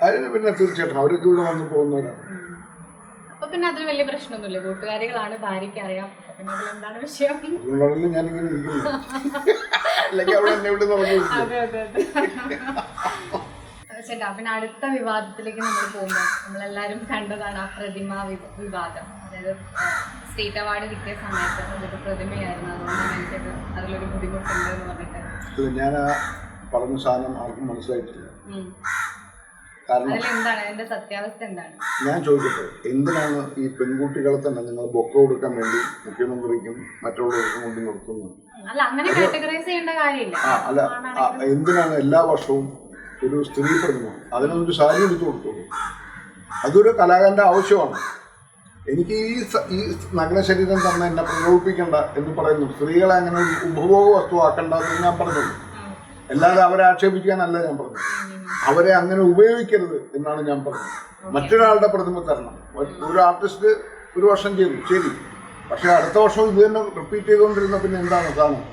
അതിന് പിന്നെ തീർച്ചയായിട്ടും അവരൊക്കെ ഇവിടെ വന്ന് പോകുന്നവരാണ്. അതുകൊണ്ടാണല്ലോ ഞാനിങ്ങനെ ഇരിക്കുന്നത്. അല്ലെങ്കിൽ അവിടെ എന്നെ ഇവിടെ ചേട്ടാ, പിന്നെ അടുത്ത വിവാദത്തിലേക്ക് നമ്മൾ പോകുമ്പോൾ നമ്മളെല്ലാവരും കണ്ടതാണ് ആ പ്രതിമ വിവാദം. അതായത് സ്റ്റേറ്റ് അവാർഡ് കിട്ടിയ സമയത്ത് അതൊരു പ്രതിമയായിരുന്നു. അതുകൊണ്ടാണ് എനിക്കത് അതിലൊരു ബുദ്ധിമുട്ടുണ്ട് എന്ന് പറഞ്ഞിട്ട്. ഞാൻ ആ പറഞ്ഞ സാധനം ആർക്കും മനസ്സിലായിട്ടില്ല. കാരണം അതിന്റെ സത്യാവസ്ഥ എന്താണ് ഞാൻ ചോദിക്കട്ടെ, എന്തിനാണ് ഈ പെൺകുട്ടികളെ തന്നെ നിങ്ങൾ ബൊക്ക കൊടുക്കാൻ വേണ്ടി മുഖ്യമന്ത്രിക്കും മറ്റുള്ളവർക്കും കൊണ്ട് നിർത്തുന്നത്? അല്ല, എന്തിനാണ് എല്ലാ വർഷവും ഒരു സ്ത്രീ പ്രതിമ, അതിനൊരു സാരി എടുത്തു കൊടുത്തോളൂ? അതൊരു കലാകാരൻ്റെ ആവശ്യമാണ്. എനിക്ക് ഈ നഗ്ന ശരീരം തന്നെ എന്നെ പ്രകോപിപ്പിക്കണ്ട എന്ന് പറയുന്നു. സ്ത്രീകളെ അങ്ങനെ ഒരു ഉപഭോഗ വസ്തു ആക്കണ്ട എന്ന് ഞാൻ പറഞ്ഞത്. അല്ലാതെ അവരെ ആക്ഷേപിക്കാനല്ല ഞാൻ പറഞ്ഞത്. അവരെ അങ്ങനെ ഉപയോഗിക്കരുത് എന്നാണ് ഞാൻ പറഞ്ഞത്. മറ്റൊരാളുടെ പ്രതിമ തരണം. ഒരു ആർട്ടിസ്റ്റ് ഒരു വർഷം ചെയ്തു, ശരി. പക്ഷെ അടുത്ത വർഷം ഇത് തന്നെ റിപ്പീറ്റ് ചെയ്തുകൊണ്ടിരുന്ന പിന്നെ എന്താണ് സാധനം?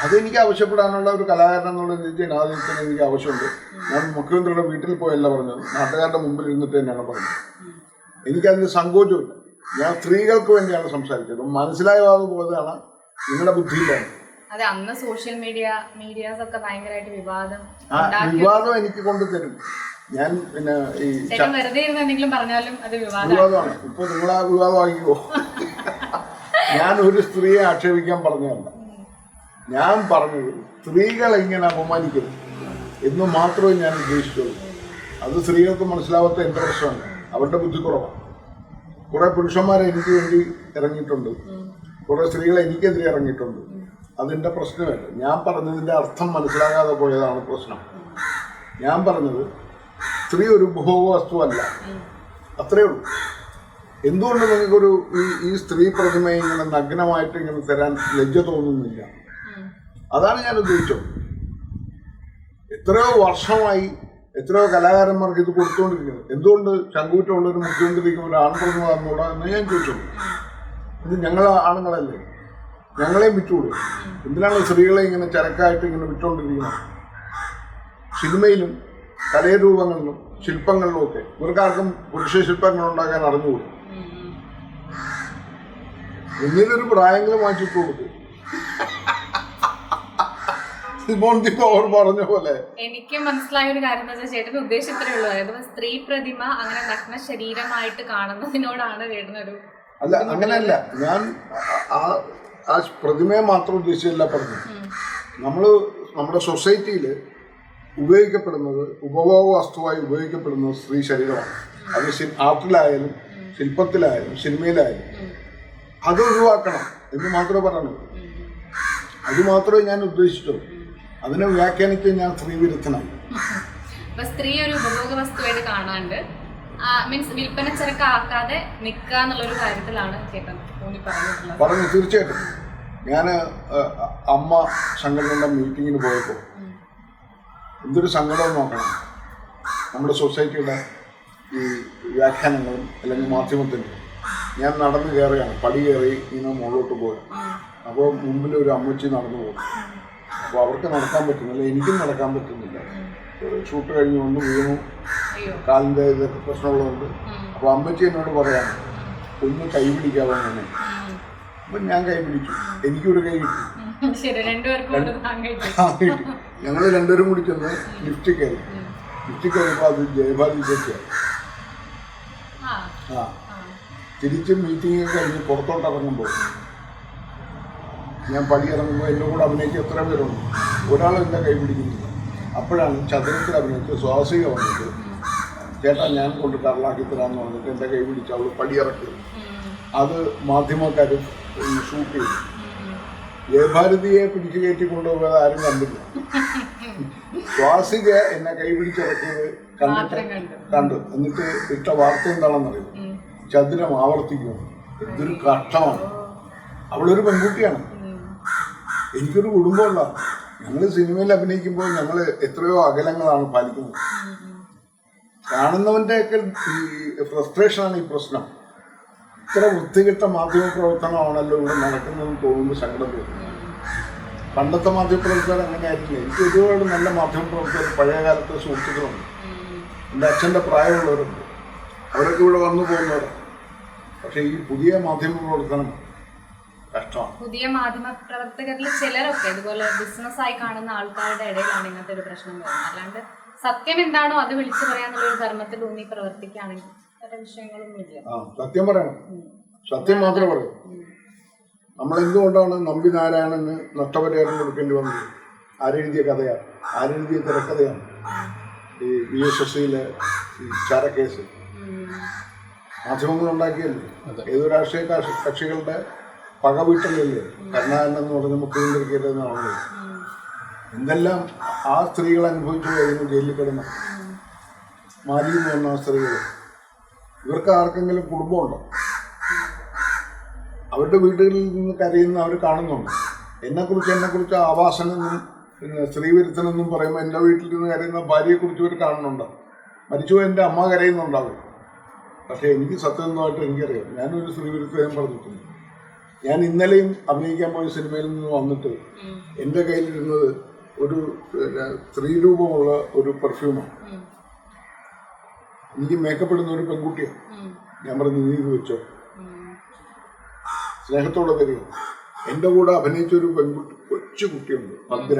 അതെനിക്ക് ആവശ്യപ്പെടാനുള്ള ഒരു കലാകാരൻ എന്നുള്ള രീതിയിൽ ആദ്യത്തിന് എനിക്ക് ആവശ്യമുണ്ട്. ഞാൻ മുഖ്യമന്ത്രിയുടെ വീട്ടിൽ പോയല്ല പറഞ്ഞത്, നാട്ടുകാരുടെ മുമ്പിൽ ഇരുന്നിട്ട് തന്നെയാണ് പറഞ്ഞത്. എനിക്കതിന് സങ്കോചമില്ല. ഞാൻ സ്ത്രീകൾക്ക് വേണ്ടിയാണ് സംസാരിച്ചത്. മനസ്സിലായത് പോലെയാണ് നിങ്ങളുടെ ബുദ്ധിയിലാണ്. അതെ, അന്ന് സോഷ്യൽ മീഡിയാസ് ഒക്കെ ഭയങ്കരമായിട്ട് വിവാദം എനിക്ക് കൊണ്ടുതരും. ഞാൻ പിന്നെ ഈ വെറുതെ ഇരുന്ന് എന്തെങ്കിലും പറഞ്ഞാലും അത് വിവാദമാണ്. ഇപ്പൊ നിങ്ങളാ വിവാദമാക്കിയോ? ഞാൻ ഒരു സ്ത്രീയെ ആക്ഷേപിക്കാൻ പറഞ്ഞതല്ല. ഞാൻ പറഞ്ഞത് സ്ത്രീകളെ ഇങ്ങനെ അപമാനിക്കരുത് എന്ന് മാത്രമേ ഞാൻ ഉദ്ദേശിച്ചുള്ളൂ. അത് സ്ത്രീകൾക്ക് മനസ്സിലാവാത്ത എൻ്റെ പ്രശ്നമല്ല, അവരുടെ ബുദ്ധിക്കുറവാണ്. കുറെ പുരുഷന്മാരെ എനിക്ക് വേണ്ടി ഇറങ്ങിയിട്ടുണ്ട്, കുറെ സ്ത്രീകളെ എനിക്കെതിരെ ഇറങ്ങിയിട്ടുണ്ട്. അതിൻ്റെ പ്രശ്നമല്ല. ഞാൻ പറഞ്ഞതിൻ്റെ അർത്ഥം മനസ്സിലാകാതെ പോയതാണ് പ്രശ്നം. ഞാൻ പറഞ്ഞത് സ്ത്രീ ഒരു ഉപഭോഗ വസ്തുവല്ല, അത്രയേ ഉള്ളൂ. എന്തുകൊണ്ട് നിങ്ങൾക്കൊരു ഈ സ്ത്രീ പ്രതിമയെ ഇങ്ങനെ നഗ്നമായിട്ട് ഇങ്ങനെ തരാൻ ലജ്ജ തോന്നുന്നില്ല? അതാണ് ഞാൻ ഉദ്ദേശിച്ചത്. എത്രയോ വർഷമായി എത്രയോ കലാകാരന്മാർക്ക് ഇത് കൊടുത്തുകൊണ്ടിരിക്കുന്നത്. എന്തുകൊണ്ട് ചങ്കൂറ്റമുള്ളൊരു മുഖ്യമന്ത്രിക്ക് ഒരു ആൺപ്രതിമ തന്നൂടാ എന്ന് ഞാൻ ചോദിച്ചത്. ഇത് ഞങ്ങൾ ആണുങ്ങളല്ലേ, ഞങ്ങളെയും വിറ്റുകൂടും. എന്തിനാണ് സ്ത്രീകളെ ഇങ്ങനെ ചരക്കായിട്ട് ഇങ്ങനെ വിട്ടുകൊണ്ടിരിക്കുന്നത്? സിനിമയിലും കലാരൂപങ്ങളിലും ശില്പങ്ങളിലും ഒക്കെ ഇവർക്കാർക്കും പുരുഷ ശില്പങ്ങൾ ഉണ്ടാക്കാൻ അറിഞ്ഞുകൂടും. എന്നിലൊരു പ്രായങ്ങളും മാറ്റിട്ട് കൊടുക്കും. അവർ പറഞ്ഞ പോലെ എനിക്ക് മനസ്സിലായ ഒരു കാര്യം എന്ന് വെച്ചാൽ ചേട്ടന് ഉദ്ദേശിച്ചത്രേ ഉള്ളൂ. അതായത് സ്ത്രീ പ്രതിമ അങ്ങനെ നഗ്ന ശരീരമായിട്ട് കാണുന്നതിനോടാണ് ചേട്ടനൊരു അല്ല, അങ്ങനെയല്ല. ഞാൻ ആ പ്രതിമയെ മാത്രം ഉദ്ദേശിച്ചല്ല പറഞ്ഞു. നമ്മുടെ സൊസൈറ്റിയിൽ ഉപയോഗിക്കപ്പെടുന്നത്, ഉപഭോഗ വസ്തുവായി ഉപയോഗിക്കപ്പെടുന്നത് സ്ത്രീ ശരീരമാണ്. അത് ആർട്ടിലായാലും ശില്പത്തിലായാലും സിനിമയിലായാലും അത് ഒഴിവാക്കണം എന്ന് മാത്രമേ പറയുള്ളൂ. അത് മാത്രമേ ഞാൻ ഉദ്ദേശിച്ചുള്ളൂ. അതിനെ വ്യാഖ്യാനിച്ച് ഞാൻ സ്ത്രീ വിരുദ്ധനായി. സ്ത്രീ ഒരു ഉപഭോഗ വസ്തുവായിട്ട് കാണാണ്ട് മീൻസ് വിൽപ്പന ചരക്കാക്കാതെ നിൽക്കുക എന്നുള്ളൊരു കാര്യത്തിലാണ് ചേട്ടൻ പറഞ്ഞു. തീർച്ചയായിട്ടും. ഞാൻ അമ്മ സംഘടനയുടെ മീറ്റിങ്ങിന് പോയപ്പോൾ എന്തൊരു സങ്കടം നോക്കണം. നമ്മുടെ സൊസൈറ്റിയുടെ ഈ വ്യാഖ്യാനങ്ങളും അല്ലെങ്കിൽ മാധ്യമത്തിൻ്റെ ഞാൻ നടന്നു കയറുകയാണ്, പടി കയറി ഇങ്ങനെ മുകളിലോട്ട് പോയി. അപ്പോൾ മുമ്പിൽ ഒരു അമ്മച്ചി നടന്നു പോകും. അപ്പോൾ അവർക്ക് നടക്കാൻ പറ്റുന്നില്ല, എനിക്കും നടക്കാൻ പറ്റുന്നില്ല. ഷൂട്ട് കഴിഞ്ഞ് വന്ന് വീണു, കാലിൻ്റെ ഇതൊക്കെ പ്രശ്നമുള്ളതുകൊണ്ട്. അപ്പോൾ അമ്മച്ചി എന്നോട് പറയാണ്, ഒന്ന് കൈ പിടിക്കാതെ തന്നെ. അപ്പം ഞാൻ കൈ പിടിച്ചു, എനിക്കൊരു കൈ കിട്ടി. ഞങ്ങൾ രണ്ടുപേരും കൂടി ചെന്ന് ലിഫ്റ്റ് കയറിയപ്പോൾ അത് ജയഭാരതി ചേച്ചിയാണ്. തിരിച്ച് മീറ്റിംഗ് കഴിഞ്ഞ് പുറത്തോട്ട് ഇറങ്ങുമ്പോൾ ഞാൻ പടി ഇറങ്ങുമ്പോൾ എൻ്റെ കൂടെ അഭിനയിച്ച് എത്ര പേരുണ്ട്, ഒരാളും എൻ്റെ കൈ പിടിക്കുന്നില്ല. അപ്പോഴാണ് ചതുരത്തിൽ അഭിനയിച്ച് സ്വാസിക വന്നിട്ട്, ചേട്ടാ ഞാൻ കൊണ്ട് കറലാക്കി തരാമെന്ന് പറഞ്ഞിട്ട് എൻ്റെ കൈ പിടിച്ച് അവൾ പടിയിറക്കിയത്. അത് മാധ്യമക്കാർ ഷൂട്ട് ചെയ്തു. ജയഭാരതിയെ പിടിച്ചു കയറ്റി കൊണ്ടുപോയത് ആരും കണ്ടില്ല. സ്വാസിക എന്നെ കൈ പിടിച്ചിറക്കിയത് കണ്ടു. എന്നിട്ട് ഇട്ട വാർത്ത എന്താണെന്നറിയുമോ? ചതുരം ആവർത്തിക്കുന്നു. എന്തൊരു കഷ്ടമാണ്. അവളൊരു പെൺകുട്ടിയാണ്. എനിക്കൊരു കുടുംബമുള്ള. ഞങ്ങൾ സിനിമയിൽ അഭിനയിക്കുമ്പോൾ ഞങ്ങൾ എത്രയോ അകലങ്ങളാണ് പാലിക്കുന്നത്. കാണുന്നവൻ്റെയൊക്കെ ഈ ഫ്രസ്ട്രേഷനാണ് ഈ പ്രശ്നം. ഇത്ര വൃത്തികെട്ട മാധ്യമ പ്രവർത്തനമാണല്ലോ ഇവിടെ നടക്കുന്നതെന്ന് തോന്നുമ്പോൾ സങ്കടം തോന്നുന്നു. പണ്ടത്തെ മാധ്യമപ്രവർത്തകർ അങ്ങനെ ആയിരിക്കില്ല. എനിക്ക് ഒരുപാട് നല്ല മാധ്യമപ്രവർത്തകർ പഴയകാലത്തെ സുഹൃത്തുക്കളുണ്ട്. എൻ്റെ അച്ഛൻ്റെ പ്രായമുള്ളവരുണ്ട്. അവരൊക്കെ ഇവിടെ വന്നു പോകുന്നവരാണ്. പക്ഷേ ഈ പുതിയ മാധ്യമ പ്രവർത്തനം കഷ്ടമാണ്. പുതിയ മാധ്യമ പ്രവർത്തകരിൽ ചിലരൊക്കെ ഇതുപോലെ ബിസിനസ്സായി കാണുന്ന ആൾക്കാരുടെ ഇടയിലാണ് ഇങ്ങനത്തെ ഒരു പ്രശ്നം വരുന്നത്. അല്ലാണ്ട് സത്യം എന്താണോ അത് വിളിച്ചു പറയാന്നുള്ളൊരു ധർമ്മത്തിൽ ഊന്നി പ്രവർത്തിക്കുകയാണെങ്കിൽ പല വിഷയങ്ങളൊന്നും ഇല്ല. സത്യം പറയണം, സത്യം മാത്രമേ പറയൂ. നമ്മളെന്തുകൊണ്ടാണ് നമ്പി നാരായണന് നഷ്ടപരിഹാരം കൊടുക്കേണ്ടി വന്നത്? ആരെഴുതിയ കഥയാണ്, ആരെഴുതിയ തിരക്കഥയാണ് ഈ VSSയിലെ ഈ ചാരക്കേസ്. മാധ്യമങ്ങൾ ഉണ്ടാക്കിയല്ലേ? ഏതോ രാഷ്ട്രീയ കക്ഷികളുടെ പകവീട്ടലല്ലേ കരുണാകരൻ എന്ന് പറഞ്ഞ മുഖ്യമന്ത്രിക്കെതിരെന്നാണല്ലോ. എന്തെല്ലാം ആ സ്ത്രീകൾ അനുഭവിച്ചു കഴിഞ്ഞു ജയിലിൽ കിടന്നു. മാലി എന്ന് പറഞ്ഞ സ്ത്രീകൾ, ഇവർക്ക് ആർക്കെങ്കിലും കുടുംബമുണ്ടോ? അവരുടെ വീടുകളിൽ നിന്ന് കരയുന്ന അവർ കാണുന്നുണ്ട്. എന്നെക്കുറിച്ച് ആവാസനെന്നും പിന്നെ സ്ത്രീവിരുദ്ധനെന്നും പറയുമ്പോൾ എൻ്റെ വീട്ടിൽ നിന്ന് കരയുന്ന ഭാര്യയെക്കുറിച്ച് ഇവർ കാണുന്നുണ്ടോ? മരിച്ചുപോയി എൻ്റെ അമ്മ കരയുന്നുണ്ടാവും. പക്ഷേ എനിക്ക് സത്യസന്ധമായിട്ട് എനിക്കറിയാം, ഞാനൊരു സ്ത്രീവിരുദ്ധം പറഞ്ഞിട്ടുണ്ട്. ഞാൻ ഇന്നലെയും അഭിനയിക്കാൻ പോയ സിനിമയിൽ നിന്ന് വന്നിട്ട് എൻ്റെ കയ്യിലിരുന്നത് ഒരു സ്ത്രീരൂപമുള്ള ഒരു പെർഫ്യൂമാണ്. എനിക്ക് മേക്കപ്പ് ഇടുന്ന ഒരു പെൺകുട്ടിയാണ്. ഞാൻ പറഞ്ഞു, നീ ഇത് വെച്ചോ. സ്നേഹത്തോടെ തരിക. എൻ്റെ കൂടെ അഭിനയിച്ച ഒരു പെൺകുട്ടി, കൊച്ചു കുട്ടിയുണ്ട്, ഭദ്ര.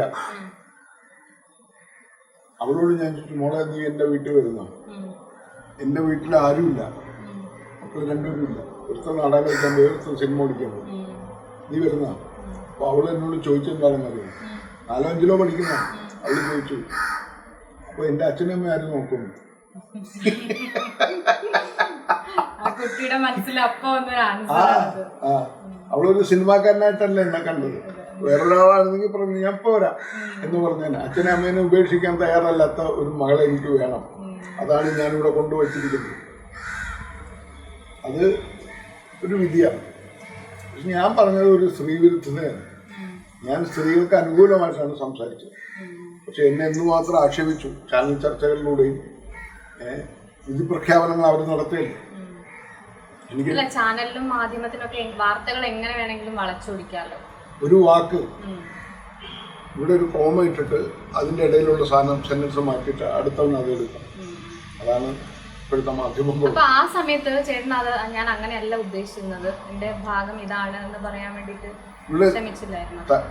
അവളോട് ഞാൻ ചോദിച്ചു, മോളെ നീ എൻ്റെ വീട്ടിൽ വരുന്ന? എൻ്റെ വീട്ടിൽ ആരുമില്ല, മക്കൾ രണ്ടുപേരും ഇല്ല. ഒരുത്തം നാടകം കളിക്കാൻ പോയി, ഒരുത്തം സിനിമ ഓടിക്കാൻ പോയി, നീ വരുന്ന? അപ്പോൾ അവൾ എന്നോട് ചോദിച്ചെന്താണെന്ന് അറിയാം. 4-5 പഠിക്കുന്ന അവൾ ചോദിച്ചു. അപ്പോൾ എൻ്റെ അച്ഛനും അമ്മ ആരും നോക്കുന്നു. അവളൊരു സിനിമാക്കാരനായിട്ടല്ല എന്നെ കണ്ടത്. വേറൊരാളായിരുന്നെങ്കിൽ പറഞ്ഞു ഞാൻ പോരാ എന്ന് പറഞ്ഞാൽ അച്ഛനെ അമ്മേനെ ഉപേക്ഷിക്കാൻ തയ്യാറല്ലാത്ത ഒരു മകളെ എനിക്ക് വേണം. അതാണ് ഞാനിവിടെ കൊണ്ടുവച്ചിരിക്കുന്നത്. അത് ഒരു വിധിയാണ്. പക്ഷെ ഞാൻ പറഞ്ഞത് ഒരു സ്ത്രീവിരുദ്ധതയാണ്. ഞാൻ സ്ത്രീകൾക്ക് അനുകൂലമായിട്ടാണ് സംസാരിച്ചത്. പക്ഷെ എന്നെ എന്തുമാത്രം ആക്ഷേപിച്ചു ചാനൽ ചർച്ചകളിലൂടെയും വിധി പ്രഖ്യാപനങ്ങൾ അവർ നടത്തുകയില്ല. എനിക്ക് ചാനലിലും മാധ്യമത്തിലൊക്കെ വാർത്തകൾ എങ്ങനെ വേണമെങ്കിലും വളച്ചൊടിക്കാമല്ലോ. ഒരു വാക്ക് ഇവിടെ ഒരു കോമ ഇട്ടിട്ട് അതിൻ്റെ ഇടയിലുള്ള സാധനം സെന്റൻസ് മാറ്റിയിട്ട് അടുത്തവൻ അത് എടുക്കാം. അതാണ് ഇപ്പോഴത്തെ മാധ്യമം. അപ്പൊ ആ സമയത്ത് ചേട്ടൻ അത് ഞാൻ അങ്ങനെയല്ല ഉദ്ദേശിക്കുന്നത്, എന്റെ ഭാഗം ഇതാണ് എന്ന് പറയാൻ വേണ്ടിട്ട്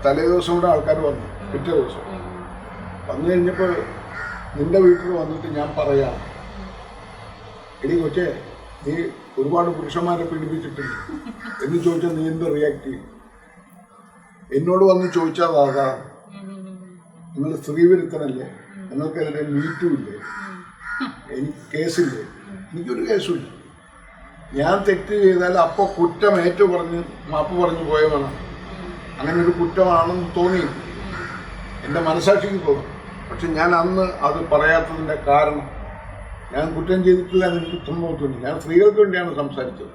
തലേ ദിവസം കൂടെ ആൾക്കാർ വന്നു. പിറ്റേ ദിവസം വന്നു കഴിഞ്ഞപ്പോൾ നിന്റെ വീട്ടിൽ വന്നിട്ട് ഞാൻ പറയാം, എടി കൊച്ചേ നീ ഒരുപാട് പുരുഷന്മാരെ പീഡിപ്പിച്ചിട്ടില്ല എന്ന് ചോദിച്ചാൽ നീ എന്ത് റിയാക്ട് ചെയ്യും? എന്നോട് വന്ന് ചോദിച്ചാൽ അതാ നിങ്ങൾ സ്ത്രീവിരുദ്ധനല്ലേ, നിങ്ങൾക്കെതിരെ മീറ്റുമില്ലേ, എനിക്ക് കേസില്ലേ? എനിക്കൊരു കേസുമില്ല. ഞാൻ തെറ്റ് ചെയ്താൽ അപ്പോൾ കുറ്റം ഏറ്റു പറഞ്ഞ് മാപ്പ് പറഞ്ഞു പോയവനാണ്. അങ്ങനെ ഒരു കുറ്റമാണെന്ന് തോന്നി എൻ്റെ മനസാക്ഷിക്ക് തോന്നും. പക്ഷെ ഞാൻ അന്ന് അത് പറയാത്തതിൻ്റെ കാരണം ഞാൻ കുറ്റം ചെയ്തിട്ടില്ല എന്ന് എനിക്ക് തോന്നുന്നില്ല. ഞാൻ സ്ത്രീകൾക്ക് വേണ്ടിയാണ് സംസാരിച്ചത്.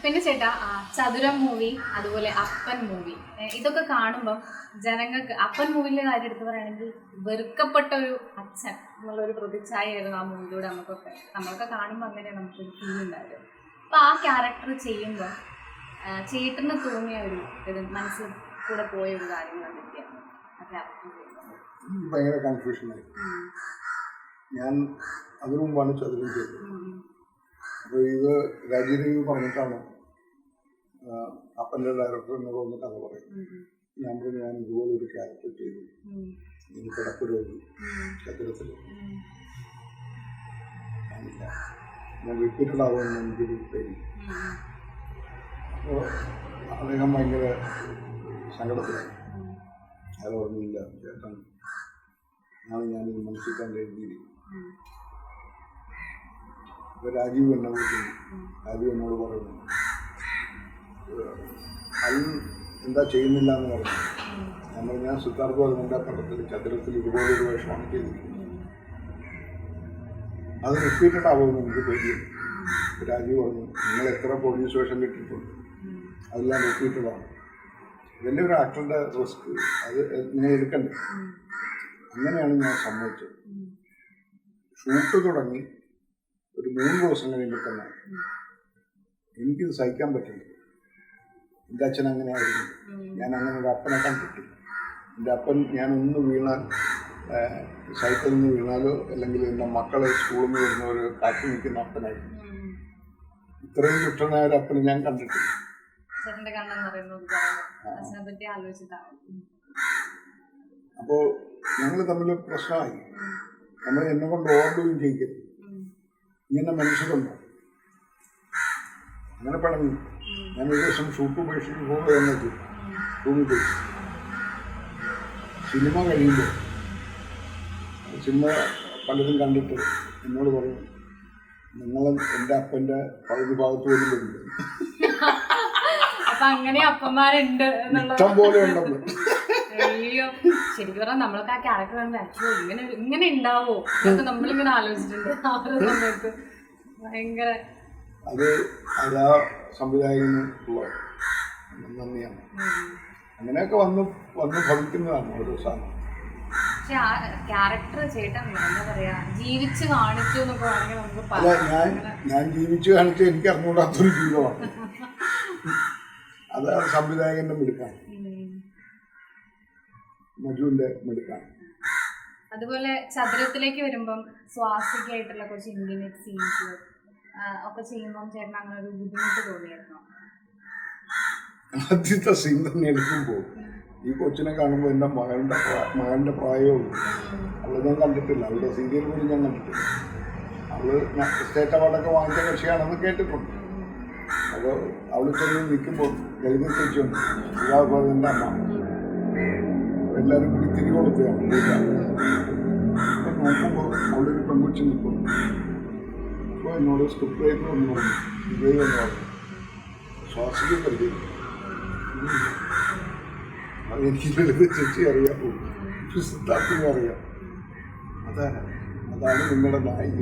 പിന്നെ ചേട്ടാ, ചതുരം മൂവി അതുപോലെ അപ്പൻ മൂവി ഇതൊക്കെ കാണുമ്പോൾ ജനങ്ങൾക്ക്, അപ്പൻ മൂവിയിലെ കാര്യം എടുത്ത് പറയുകയാണെങ്കിൽ വെറുക്കപ്പെട്ട ഒരു അച്ഛൻ എന്നുള്ളൊരു പ്രതിച്ഛായായിരുന്നു ആ മൂവിയിലൂടെ നമ്മളൊക്കെ കാണുമ്പോൾ അങ്ങനെ നമുക്കൊരു ഫീൽ ഉണ്ടായിരുന്നു. അപ്പൊ ആ ക്യാരക്ടർ ചെയ്യുമ്പോൾ ചേട്ടന് തോന്നിയ ഒരു മനസ്സിൽ കൂടെ പോയ ഒരു കാര്യം എന്തൊക്കെയാണ് ആ ക്യാരക്ടർ ചെയ്യുമ്പോൾ? ഭയങ്കര കൺഫ്യൂഷനായി. ഞാൻ അതിനു മുമ്പാണ് ചതുരം ചെയ്തത്. അപ്പോൾ ഇത് രാജീവ് പറഞ്ഞിട്ടാണ് അപ്പൻ്റെ ഡയറക്ടർ എന്നോട് ഒന്ന് കഥ പറയും. ഞാൻ പറഞ്ഞു ഞാൻ ഇതുപോലെ ഒരു ക്യാരക്ടർ ചെയ്തു, എനിക്ക് കിടപ്പുരോഗി ചതുരത്തിൽ ഞാൻ റിപ്പീറ്റഡ് ആവുമെന്ന് എനിക്കൊരു പേടി. അപ്പോൾ അദ്ദേഹം ഭയങ്കര സങ്കടത്തിലായി. അയാൾ പറഞ്ഞില്ല ചേട്ടൻ ഞാനിത് മനസ്സിൽ കണ്ട് എഴുതിയിരിക്കും. അപ്പോൾ രാജീവ് എന്നെ വിളിക്കുന്നു. രാജീവ് എന്നോട് പറയുന്നു അയാൾ എന്താ ചെയ്യുന്നില്ല എന്ന് പറഞ്ഞു. ഞാൻ പറഞ്ഞു ഞാൻ സിദ്ധാർത്ഥ പറഞ്ഞ പടത്തിൽ ചതുരത്തിൽ ഇതുപോലൊരു വേഷമാണ് ചെയ്തിരിക്കുന്നത്, അത് റിപ്പീറ്റഡ് ആവുമെന്ന് എനിക്ക് പേടിയുണ്ട്. രാജീവ് പറഞ്ഞു നിങ്ങൾ എത്ര പോലീസ് വേഷം കിട്ടിയിട്ടുണ്ട്, അതെല്ലാം റിപ്പീറ്റഡാണ്. ഇതെല്ലാം ഒരു ആക്ടറിൻ്റെ റിസ്ക്, അത് നിങ്ങൾ എടുക്കണ്ടേ. അങ്ങനെയാണ് ഞാൻ സമ്മതിച്ചത്. ഷൂട്ട് തുടങ്ങി ഒരു 3 ദിവസം കഴിയുമ്പോൾ തന്നെ എനിക്കിത് സഹിക്കാൻ പറ്റില്ല. എൻ്റെ അച്ഛൻ അങ്ങനെയായിരുന്നു. ഞാൻ അങ്ങനെ ഒരു അപ്പനെ കണ്ടിട്ടില്ല. എൻ്റെ അപ്പൻ ഞാനൊന്ന് വീണാൽ, സൈക്കിളിൽ നിന്ന് വീണാലോ അല്ലെങ്കിൽ എൻ്റെ മക്കളെ സ്കൂളിൽ നിന്ന് വരുന്നവർ കാത്തു നിൽക്കുന്ന അപ്പനായിരുന്നു. ഇത്രയും ദുഷ്ടനായ ഒരു അപ്പനെ ഞാൻ കണ്ടിട്ടില്ല. അപ്പോൾ ഞങ്ങൾ തമ്മിൽ പ്രശ്നമായി. നമ്മൾ എന്നെ കൊണ്ട് ഓർഡുകയും ചെയ്യിക്കരുത്, ഇങ്ങനെ മനുഷ്യരുണ്ടോ, അങ്ങനെ പടങ്ങി. ഞാൻ ഒരു ദിവസം ഷൂട്ട് ഉപേക്ഷിച്ച് പോകുക എന്നത് റൂമിൽ പോയി. സിനിമ കഴിയുമ്പോൾ സിനിമ പലരും കണ്ടിട്ട് എന്നോട് പറയും നിങ്ങൾ എൻ്റെ അപ്പൻ്റെ പകുതി ഭാഗത്ത് പോലും വരില്ല. അങ്ങനെ അപ്പന്മാരുണ്ട് ഇഷ്ടം പോലെ ഉണ്ടെന്ന്. അയ്യോ, ശരിക്കും പറഞ്ഞാൽ നമ്മളൊക്കെ ആ ക്യാരക്ടർ കാണുമ്പോൾ ഇങ്ങനെ ഉണ്ടാവോ എന്നൊക്കെ നമ്മളിങ്ങനെ ആലോചിച്ചിട്ടുണ്ട് ആ ഒരു സമയത്ത്. ഭയങ്കര അതാ സംവിധായകന് നന്ദിയാണ്. അങ്ങനെയൊക്കെ വന്ന് ഭവിക്കുന്നതാണ് ഓരോ സാധനം. പക്ഷെ ആ ക്യാരക്ടർ ചേട്ടൻ എന്താ പറയാ ജീവിച്ച് കാണിച്ചു എന്നൊക്കെ വേണമെങ്കിൽ നമുക്ക് പറയാം. ഞാൻ ജീവിച്ച് കാണിച്ച എനിക്ക് അറിഞ്ഞുകൂടാത്തൊരു ജീവിതമാണ്. അത് സംവിധായകന്റെ മിടുക്കാണ്, മജുവിന്റെ മിടുക്കാണ്. അതുപോലെ ചതുരത്തിലേക്ക് വരുമ്പം സ്വാസികയായിട്ടുള്ള കുറച്ച് ഇന്റിമേറ്റ് സീൻസ് ഒക്കെ ചെയ്യുമ്പോൾ ചേട്ടൻ അങ്ങനെ ഒരു ബുദ്ധിമുട്ട് തോന്നിയായിരുന്നോ? ആദ്യത്തെ സീൻ തന്നെ എടുക്കുമ്പോൾ ഈ കൊച്ചിനെ കാണുമ്പോൾ എൻ്റെ മകൻ്റെ പ്രായമുള്ളൂ. അവളെ ഞാൻ കണ്ടിട്ടില്ല, അവളുടെ സീരിയൽ പോലും ഞാൻ കണ്ടിട്ടില്ല. അവള് സ്റ്റേറ്റ് അവാർഡൊക്കെ വാങ്ങിച്ച കക്ഷിയാണെന്ന് കേട്ടിട്ടുണ്ട്. അപ്പോൾ അവൾ ചെന്ന് നിൽക്കുമ്പോൾ ലളിത ചേച്ചിയുണ്ട്, എൻ്റെ അമ്മ, എല്ലാവരും കൂടി തിരികെ കൊടുക്കുകയാണ്. അപ്പം നോക്കുമ്പോൾ അവളൊരു പെൺകുച്ചി നിൽക്കുന്നു. അപ്പോൾ എന്നോട് സ്ക്രിപ്റ്റ് റൈറ്റർ ഒന്ന് പറഞ്ഞു, വിജയ് എന്ന് പറഞ്ഞു, ശ്വാസിക്ക് പരിചയം. അതെനിക്ക് ലളിത ചേച്ചി അറിയാൻ പോകും, സിദ്ധാർത്ഥിനും അറിയാം. അതാണ് നിങ്ങളുടെ നായിക.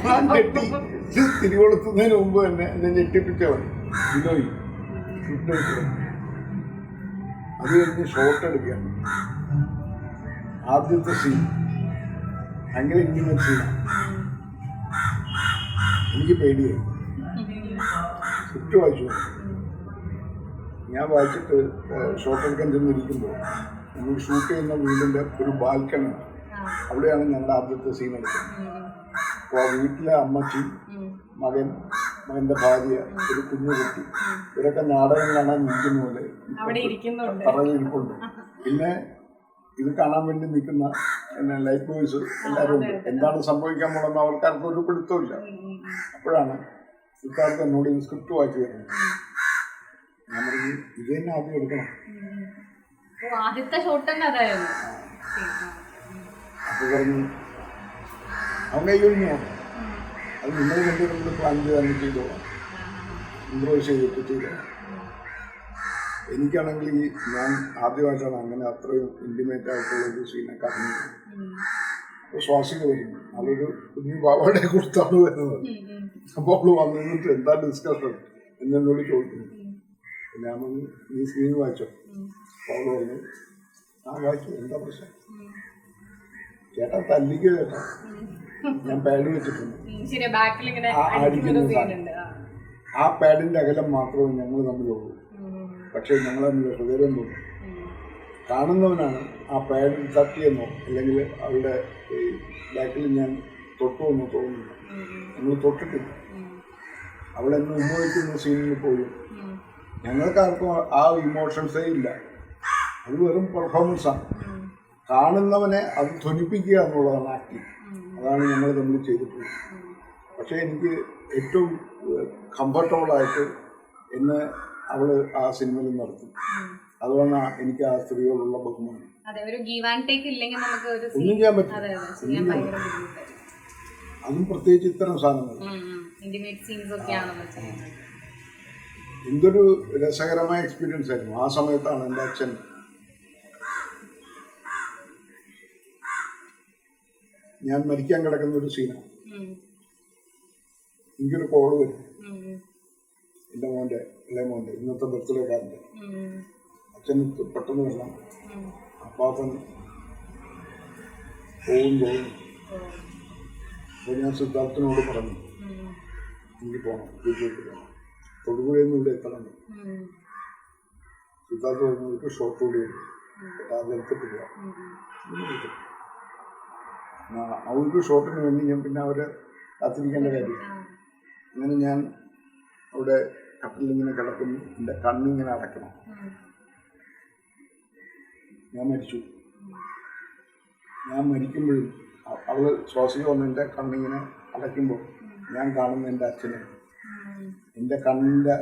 ഞാൻ ഞെട്ടി. തിരികൊളുത്തുന്നതിന് മുമ്പ് തന്നെ എന്നെ ഞെട്ടിപ്പിച്ചവൻ ബിനോയ്. അത് കഴിഞ്ഞ് ഷോട്ട് എടുക്കുകയാണ്. ആദ്യത്തെ സീൻ ഭയങ്കര ഇൻറ്റിമേറ്റ് സീനാണ്. എനിക്ക് പേടിയായി. സ്ക്രിപ്റ്റ് വായിച്ചു. ഞാൻ വായിച്ചിട്ട് ഷോട്ട് എടുക്കാൻ ചെന്നിരിക്കുമ്പോൾ നമ്മൾ ഷൂട്ട് ചെയ്യുന്ന വീടിൻ്റെ ഒരു ബാൽക്കണി, അവിടെയാണ് ഞങ്ങളുടെ ആദ്യത്തെ സീൻ എടുക്കുന്നത്. അപ്പോൾ ആ വീട്ടിലെ അമ്മച്ചി, മകൻ്റെ ഭാര്യ, ഒരു കുഞ്ഞു കുട്ടി, ഇവരൊക്കെ നാടകം കാണാൻ നിൽക്കുന്ന പോലെ തറയിലിരിപ്പുണ്ട്. പിന്നെ ഇത് കാണാൻ വേണ്ടി നിൽക്കുന്ന ലൈഫ് ബോയ്സ് എല്ലാവരും ഉണ്ട്. എന്താണ് സംഭവിക്കാൻ പോകണമെന്ന് അവർക്കാർക്കും ഒരു പിടുത്തമില്ല. അപ്പോഴാണ് സിദ്ധാർത്ഥ എന്നോട് ഈ സ്ക്രിപ്റ്റ് വായിച്ചു തരുന്നത്. ഞാൻ പറഞ്ഞു, ഇത് തന്നെ ആദ്യം എടുക്കണം. ആദ്യത്തെ ഷോട്ട് തന്നെ അതായിരുന്നു. അപ്പോൾ പറഞ്ഞു, അവൻ കൈ കഴിഞ്ഞു, അത് നിങ്ങൾ കൊണ്ടുവരുന്നത് പ്ലാൻ ചെയ്താൽ ചെയ്തോളാം, ഇംപ്രൂവൈസ് ചെയ്തിട്ട് ചെയ്തോളാം. എനിക്കാണെങ്കിൽ ഞാൻ ആദ്യമായിട്ടാണ് അങ്ങനെ അത്രയും ഇൻറ്റിമേറ്റ് ആയിട്ടുള്ള ഒരു സീനൊക്കെ അറിഞ്ഞത്. അപ്പോൾ ശ്വാസിക വരുന്നു, അവളൊരു കുഞ്ഞു പാവാടെ കൊടുത്താണ് വരുന്നത്. അപ്പോൾ അവള് വന്നിട്ട് എന്താ ഡിസ്കഷൻ എന്നോട് ചോദിക്കുന്നു. ഞാൻ പറഞ്ഞു, നീ സ്ക്രീൻ വായിച്ചോ? അവള് പറഞ്ഞു, ആ വായിച്ചു. എന്താ പ്രശ്നം? ചേട്ടാ തല്ലിക്കോ ചേട്ടാ, ഞാൻ പാഡ് വെച്ചിട്ടുണ്ട്. ആ പാഡിന്റെ അകലം മാത്രമേ ഞങ്ങൾ തമ്മിലുള്ളൂ, പക്ഷേ ഞങ്ങൾ തമ്മിൽ ഹൃദയം തോന്നും. കാണുന്നവനാണ് ആ പാഡിൽ തട്ടിയെന്നോ അല്ലെങ്കിൽ അവളുടെ ബാക്കിൽ ഞാൻ തൊട്ടുവെന്നോ തോന്നുന്നു. നമ്മൾ തൊട്ടിട്ടില്ല. അവളെന്നെ ഉമ്മവയ്ക്കുന്ന സീനിൽ പോലും ഞങ്ങൾക്കാർക്കും ആ ഇമോഷൻസേ ഇല്ല. അത് വെറും പെർഫോമൻസാണ്. കാണുന്നവനെ അത് ധ്വനിപ്പിക്കുക എന്നുള്ളതാണ് ആക്ടിങ്. അതാണ് ഞങ്ങൾ തമ്മിൽ ചെയ്തിട്ടുള്ളത്. പക്ഷേ എനിക്ക് ഏറ്റവും കംഫർട്ടബിളായിട്ട് എന്നെ അവൾ ആ സിനിമയിൽ നടത്തി. അതുകൊണ്ട് എനിക്ക് ആ സ്ത്രീയോടുള്ള ബഹുമാനം. ഒന്നും ചെയ്യാൻ പറ്റില്ല. അതും പ്രത്യേകിച്ച് ഇത്തരം സാധനങ്ങൾ. എന്തൊരു രസകരമായ എക്സ്പീരിയൻസ് ആയിരുന്നു. ആ സമയത്താണ് എൻ്റെ അച്ഛൻ ഞാൻ മരിക്കാൻ കിടക്കുന്ന ഒരു സീനാണ്. എനിക്കൊരു കോള് വരും, എൻ്റെ ഇളയ മോൻ്റെ ഇന്നത്തെ ബർത്ത്ഡേക്കാരൻ്റെ. അച്ഛന് പെട്ടെന്ന് വരണം. അപ്പാപ്പൻ പോകും. അപ്പോൾ ഞാൻ സിദ്ധാർത്ഥിനോട് പറഞ്ഞു, എനിക്ക് പോകണം, വീട്ടിലേക്ക് പോകണം, തൊടുപുഴയിൽ നിന്ന് ഇവിടെ എത്തണം. സിദ്ധാർത്ഥ പറഞ്ഞവർക്ക് ഷോർട്ട് കൂടി അതെടുത്തിട്ടില്ല. അവർക്ക് ഷോട്ടിന് വേണ്ടി ഞാൻ പിന്നെ അവരെ കാത്തിരിക്കേണ്ട കാര്യം. അങ്ങനെ ഞാൻ അവിടെ കട്ടിലിങ്ങനെ കിടക്കുന്നു, എൻ്റെ കണ്ണിങ്ങനെ അടയ്ക്കണം. ഞാൻ മരിച്ചു. ഞാൻ മരിക്കുമ്പോഴും അവൾ ശ്വാസിക വന്ന് എൻ്റെ കണ്ണിങ്ങനെ അടയ്ക്കുമ്പോൾ ഞാൻ കാണുന്ന എൻ്റെ അച്ഛനെ, എൻ്റെ കണ്ണിൻ്റെ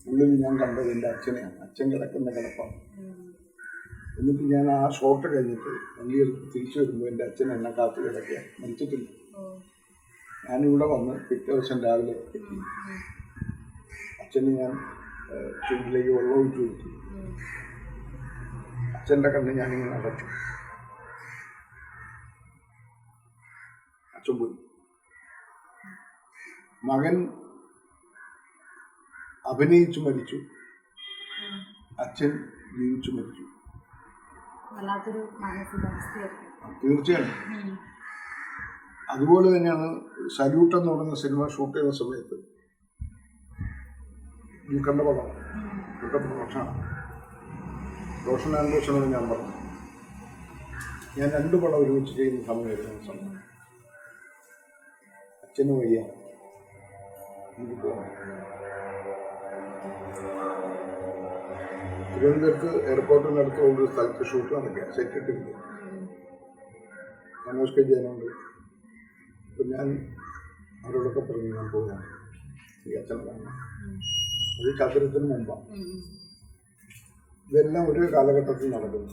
ഉള്ളിൽ ഞാൻ കണ്ടത് എൻ്റെ അച്ഛനെയാണ്. അച്ഛൻ കിടക്കുന്ന കിടപ്പാണ്. എന്നിട്ട് ഞാൻ ആ ഷോട്ട് കഴിഞ്ഞിട്ട് വണ്ടിയെടുത്ത് തിരിച്ചു വരുമ്പോൾ എൻ്റെ അച്ഛൻ എന്നെ കാത്തു കിടക്കുക, മരിച്ചിട്ടില്ല. ഞാനിവിടെ വന്ന് പിറ്റേ ദിവസം രാവിലെ എത്തി. അച്ഛന് ഞാൻ ചുണ്ടിലേക്ക് വെള്ളം ഒഴിച്ചു കൊടുത്തു. അച്ഛൻ്റെ കണ്ണ് ഞാനിങ്ങനെ അടച്ചു. അച്ഛൻ പോയി. മകൻ അഭിനയിച്ചു മരിച്ചു, അച്ഛൻ ജീവിച്ചു മരിച്ചു. തീർച്ചയായും. അതുപോലെ തന്നെയാണ് സല്യൂട്ട് എന്ന് പറയുന്ന സിനിമ ഷൂട്ട് ചെയ്യുന്ന സമയത്ത് ഈ കണ്ട പടമാണ്, കണ്ട പ്രൊഡക്ഷനാണ്. റോഷൻ ആൻഡ്രോസിനോട് ഞാൻ പറഞ്ഞു, ഞാൻ 2 പടം ഒരുമിച്ച് ചെയ്യുന്ന സമയമായിരുന്നു. അച്ഛന് വയ്യ, എനിക്ക് പോകണം. തിരുവനന്തപുരത്ത് എയർപോർട്ടിനടുത്ത് ഒരു സ്ഥലത്ത് ഷൂട്ട് നടക്കുക, സെറ്റ് ഇട്ടില്ല. മനോജ് കെ ജയനുണ്ട്. അപ്പം ഞാൻ അവരോടൊക്കെ പറഞ്ഞു ഞാൻ പോകാം, ഈ അച്ഛനെ കാണാം. അത് ചതുരത്തിന് മുമ്പാണ്. ഇതെല്ലാം ഒരു കാലഘട്ടത്തിൽ നടക്കുന്നു.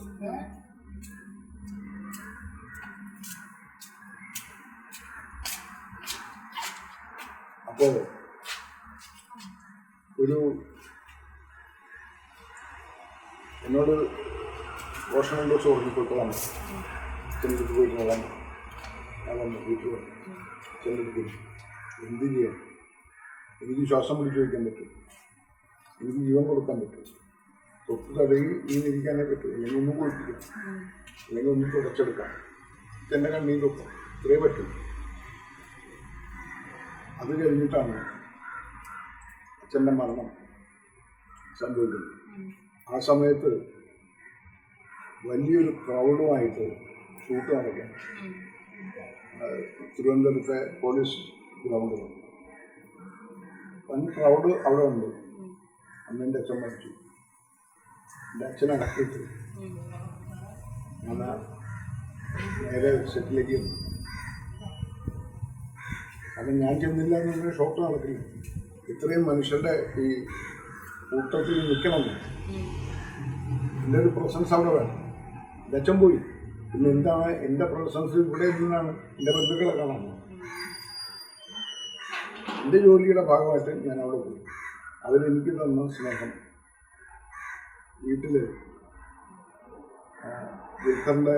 അപ്പോൾ എന്നോട് റോഷൻ ഡോസ് ഓർമ്മിപ്പോയിക്കോളാം, ചെന്നിട്ട് പോയിട്ട് നോക്കാം. ഞാൻ വന്നു വീട്ടിൽ ചെന്നിട്ട് പോയി എന്ത് ചെയ്യാൻ? എനിക്ക് ശ്വാസം പിടിച്ച് വയ്ക്കാൻ പറ്റും, എനിക്ക് ജീവൻ കൊടുക്കാൻ പറ്റും. തൊട്ട് തടയിൽ ഇങ്ങനെ ഇരിക്കാനേ പറ്റും, അല്ലെങ്കിൽ ഒന്ന് കുളിപ്പിക്കും, അല്ലെങ്കിൽ ഒന്ന് തുടച്ചെടുക്കാം, എൻ്റെ കണ്ണീരൊപ്പം ഇത്രേ പറ്റും. അത് കഴിഞ്ഞിട്ടാണ് അച്ഛൻ്റെ മരണം സംഭവിക്കുന്നത്. ആ സമയത്ത് വലിയൊരു ക്രൗഡുമായിട്ട് ഷൂട്ട് നടക്കാൻ തിരുവനന്തപുരത്തെ പോലീസ് ഗ്രൗണ്ടിൽ വൻ ക്രൗഡ് അവിടെ ഉണ്ട്. അന്ന് എൻ്റെ അച്ഛൻ മരിച്ചു. എൻ്റെ അച്ഛനെ അടക്കിയിട്ട് ഞാൻ നേരെ സെറ്റിലേക്ക് ചെന്നു. കാരണം ഞാൻ ചെന്നില്ല എന്നൊരു ഷോട്ട് നടക്കില്ല. ഇത്രയും മനുഷ്യരുടെ ഈ കൂട്ടത്തിൽ നിൽക്കണമെന്ന് എൻ്റെ ഒരു പ്രസൻസ് അവിടെ വേണം. എൻ്റെ അച്ഛൻ പോയി, പിന്നെ എന്താണ് എൻ്റെ പ്രസൻസ് ഇവിടെ നിന്നാണ് എൻ്റെ ബന്ധുക്കളെ കാണാൻ. എൻ്റെ ജോലിയുടെ ഭാഗമായിട്ട് ഞാൻ അവിടെ പോയി. അവരെനിക്ക് തന്ന സ്നേഹം, വീട്ടിൽ വിൽക്കറിൻ്റെ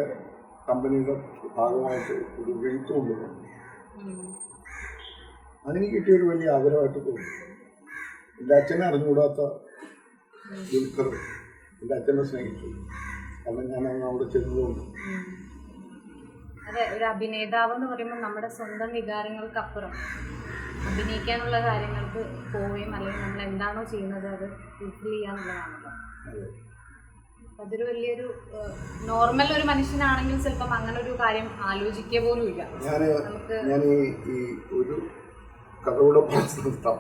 കമ്പനിയുടെ ഭാഗമായിട്ട് ഒരു വെഴുത്ത് കൊണ്ടുപോകും. അതിന് കിട്ടിയൊരു വലിയ ആദരവായിട്ട് തോന്നി. എൻ്റെ അച്ഛനെ അറിഞ്ഞുകൂടാത്ത വിൽക്കർ എൻ്റെ അച്ഛനെ സ്നേഹിച്ചു. കാരണം ഞാനന്ന് അവിടെ ചെന്നതുകൊണ്ട്. അതെ, ഒരു അഭിനേതാവ് എന്ന് പറയുമ്പോൾ നമ്മുടെ സ്വന്തം വികാരങ്ങൾക്കപ്പുറം അഭിനയിക്കാനുള്ള കാര്യങ്ങൾക്ക് പോവുകയും അല്ലെങ്കിൽ നമ്മൾ എന്താണോ ചെയ്യുന്നത് അത് ഫുൾഫിൽ ചെയ്യാന്നുള്ളതാണല്ലോ. അതൊരു വലിയൊരു നോർമൽ ഒരു മനുഷ്യനാണെങ്കിൽ ചിലപ്പം അങ്ങനെ ഒരു കാര്യം ആലോചിക്കുക പോലും ഇല്ല. ഞാൻ ഈ ഒരു കഥയോടെ നിർത്താം.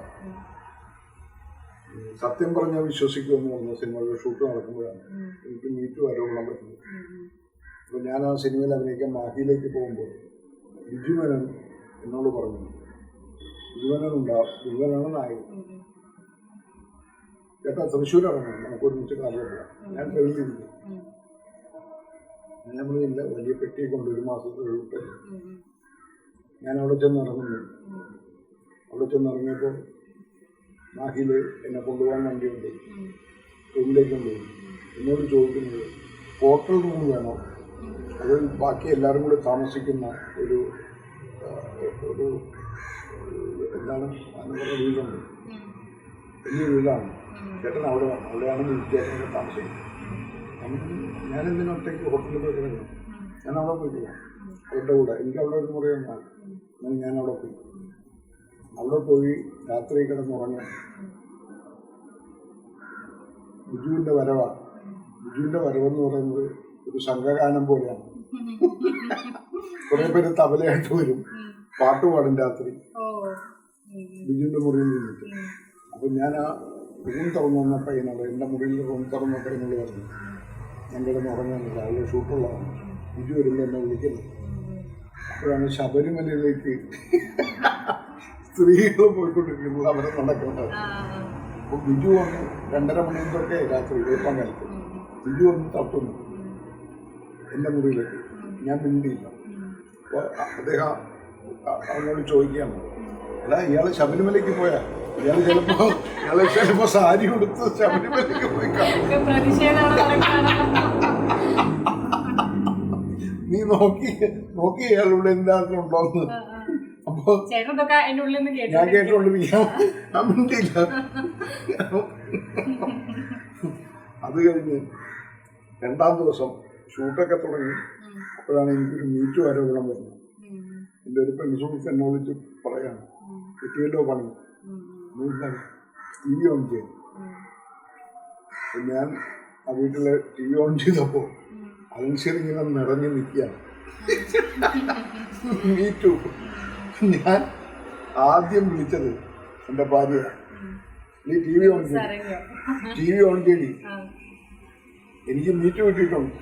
സത്യം പറഞ്ഞാൽ വിശ്വസിക്കുമെന്ന് പറഞ്ഞ സിനിമയുടെ ഷൂട്ട് നടക്കുമ്പോഴാണ് എനിക്ക് മീറ്റു ആരോപണം പറ്റുന്നത്. അപ്പോൾ ഞാൻ ആ സിനിമയിൽ അഭിനയിക്കാൻ മാഹിയിലേക്ക് പോകുമ്പോൾ ബിജുമേനൻ എന്നോട് പറഞ്ഞു, ബിജുമേനാണ് നായകൻ കേട്ടോ, തൃശ്ശൂർ ഇറങ്ങണം, നമുക്ക് ഒരുമിച്ച് കാലഘട്ടം. ഞാൻ ട്രെയിനിലിരിക്കും. ഞാൻ പറഞ്ഞില്ല, വലിയ പെട്ടിയെ കൊണ്ട് ഒരു മാസത്തിൽ ഷൂട്ട്. ഞാൻ അവിടെ ചെന്നിറങ്ങുന്നു. അവിടെ ചെന്നിറങ്ങിയപ്പോൾ മാഹിയിൽ എന്നെ കൊണ്ടുപോകാൻ വേണ്ടിയുണ്ട്, റൂമിലേക്ക് കൊണ്ടുപോയി. എന്നോട് ചോദിക്കുന്നത് ഹോട്ടൽ റൂം വേണോ, അത് ബാക്കി എല്ലാവരും കൂടി താമസിക്കുന്ന ഒരു എന്താണ് അതിന് വീടുണ്ട്, വലിയ വീടാണ്. ചേട്ടൻ അവിടെയാണ് വീട്ടിലേക്ക് താമസിക്കുന്നത്. ഞാനെന്തിനൊറ്റയ്ക്ക് ഹോട്ടലിൽ പോയി കിടക്കണം? ഞാൻ അവിടെ പോയിട്ടില്ല അവരുടെ കൂടെ. എനിക്ക് അവിടെ ഒരു മുറിയുണ്ടാകും. ഞാൻ അവിടെ പോയി രാത്രി കിടന്നുറങ്ങാൻ. ബിജുവിൻ്റെ വരവാണ്. ബിജുവിൻ്റെ വരവെന്ന് പറയുന്നത് ഒരു സംഘഗാനം പോലെയാണ്. കുറേ പേര് തബലയായിട്ട് വരും, പാട്ട് പാടും രാത്രി ബിജുവിൻ്റെ മുറിയിൽ നിന്നിട്ട്. അപ്പം ഞാൻ ആ റൂം തുറന്നു വന്നപ്പോൾ അതിനുള്ള എൻ്റെ മുറിയിൽ റൂം തുറന്നപ്പോൾ എന്നോട് പറഞ്ഞു, ഞാൻ കിടന്നുറങ്ങുന്നില്ല, അവിടെ ഷൂട്ടുള്ളതാണ്, ബിജു വരുമ്പോൾ എന്നെ വിളിക്കുന്നത്. അപ്പോഴാണ് ശബരിമലയിലേക്ക് സ്ത്രീകൾ പോയിക്കൊണ്ടിരിക്കുന്നത്, അവരെ നടക്കുന്നത്. അപ്പോൾ ബിജു വന്ന് 2:30 മണിയൊക്കെ രാത്രി വെളുപ്പം കാലത്ത് ബിജു വന്ന് തട്ടുന്നു എൻ്റെ മുറിയിലേക്ക്. ഞാൻ മിണ്ടിയില്ല. അപ്പോൾ അദ്ദേഹം അവനോട് ചോദിക്കുകയാണ്, അല്ല ഇയാൾ ശബരിമലയ്ക്ക് പോയാൽ ഇയാൾ ചിലപ്പോൾ സാരി കൊടുത്ത് ശബരിമലയ്ക്ക് പോയി നീ നോക്കി ഇയാളിവിടെ എന്താണെന്ന് ഉണ്ടോന്ന്. അപ്പോൾ ഞാൻ കേട്ടോണ്ടിരിക്കാം. ഞാൻ മിണ്ടിയില്ല. അത് കഴിഞ്ഞ് 2ാം ദിവസം ഷൂട്ടൊക്കെ തുടങ്ങി. അപ്പോഴാണ് എനിക്കൊരു മീറ്റു ആരോപണം വരുന്നത്. എൻ്റെ ഒരു പെൺസുഹൃത്ത് എന്നെ വിളിച്ച് പറയാണ്, കിട്ടിയല്ലോ പണി, TV ഓൺ ചെയ്യും. ഞാൻ ആ വീട്ടിലെ TV ഓൺ ചെയ്തപ്പോൾ അലൻസിങ്ങനെ നിറഞ്ഞു നിൽക്കുകയാണ്. മീറ്റു. ഞാൻ ആദ്യം വിളിച്ചത് എൻ്റെ ഭാര്യ. നീ ടി വി ഓൺ ചെയ്തി, എനിക്ക് മീറ്റ് കിട്ടിയിട്ടുണ്ട്.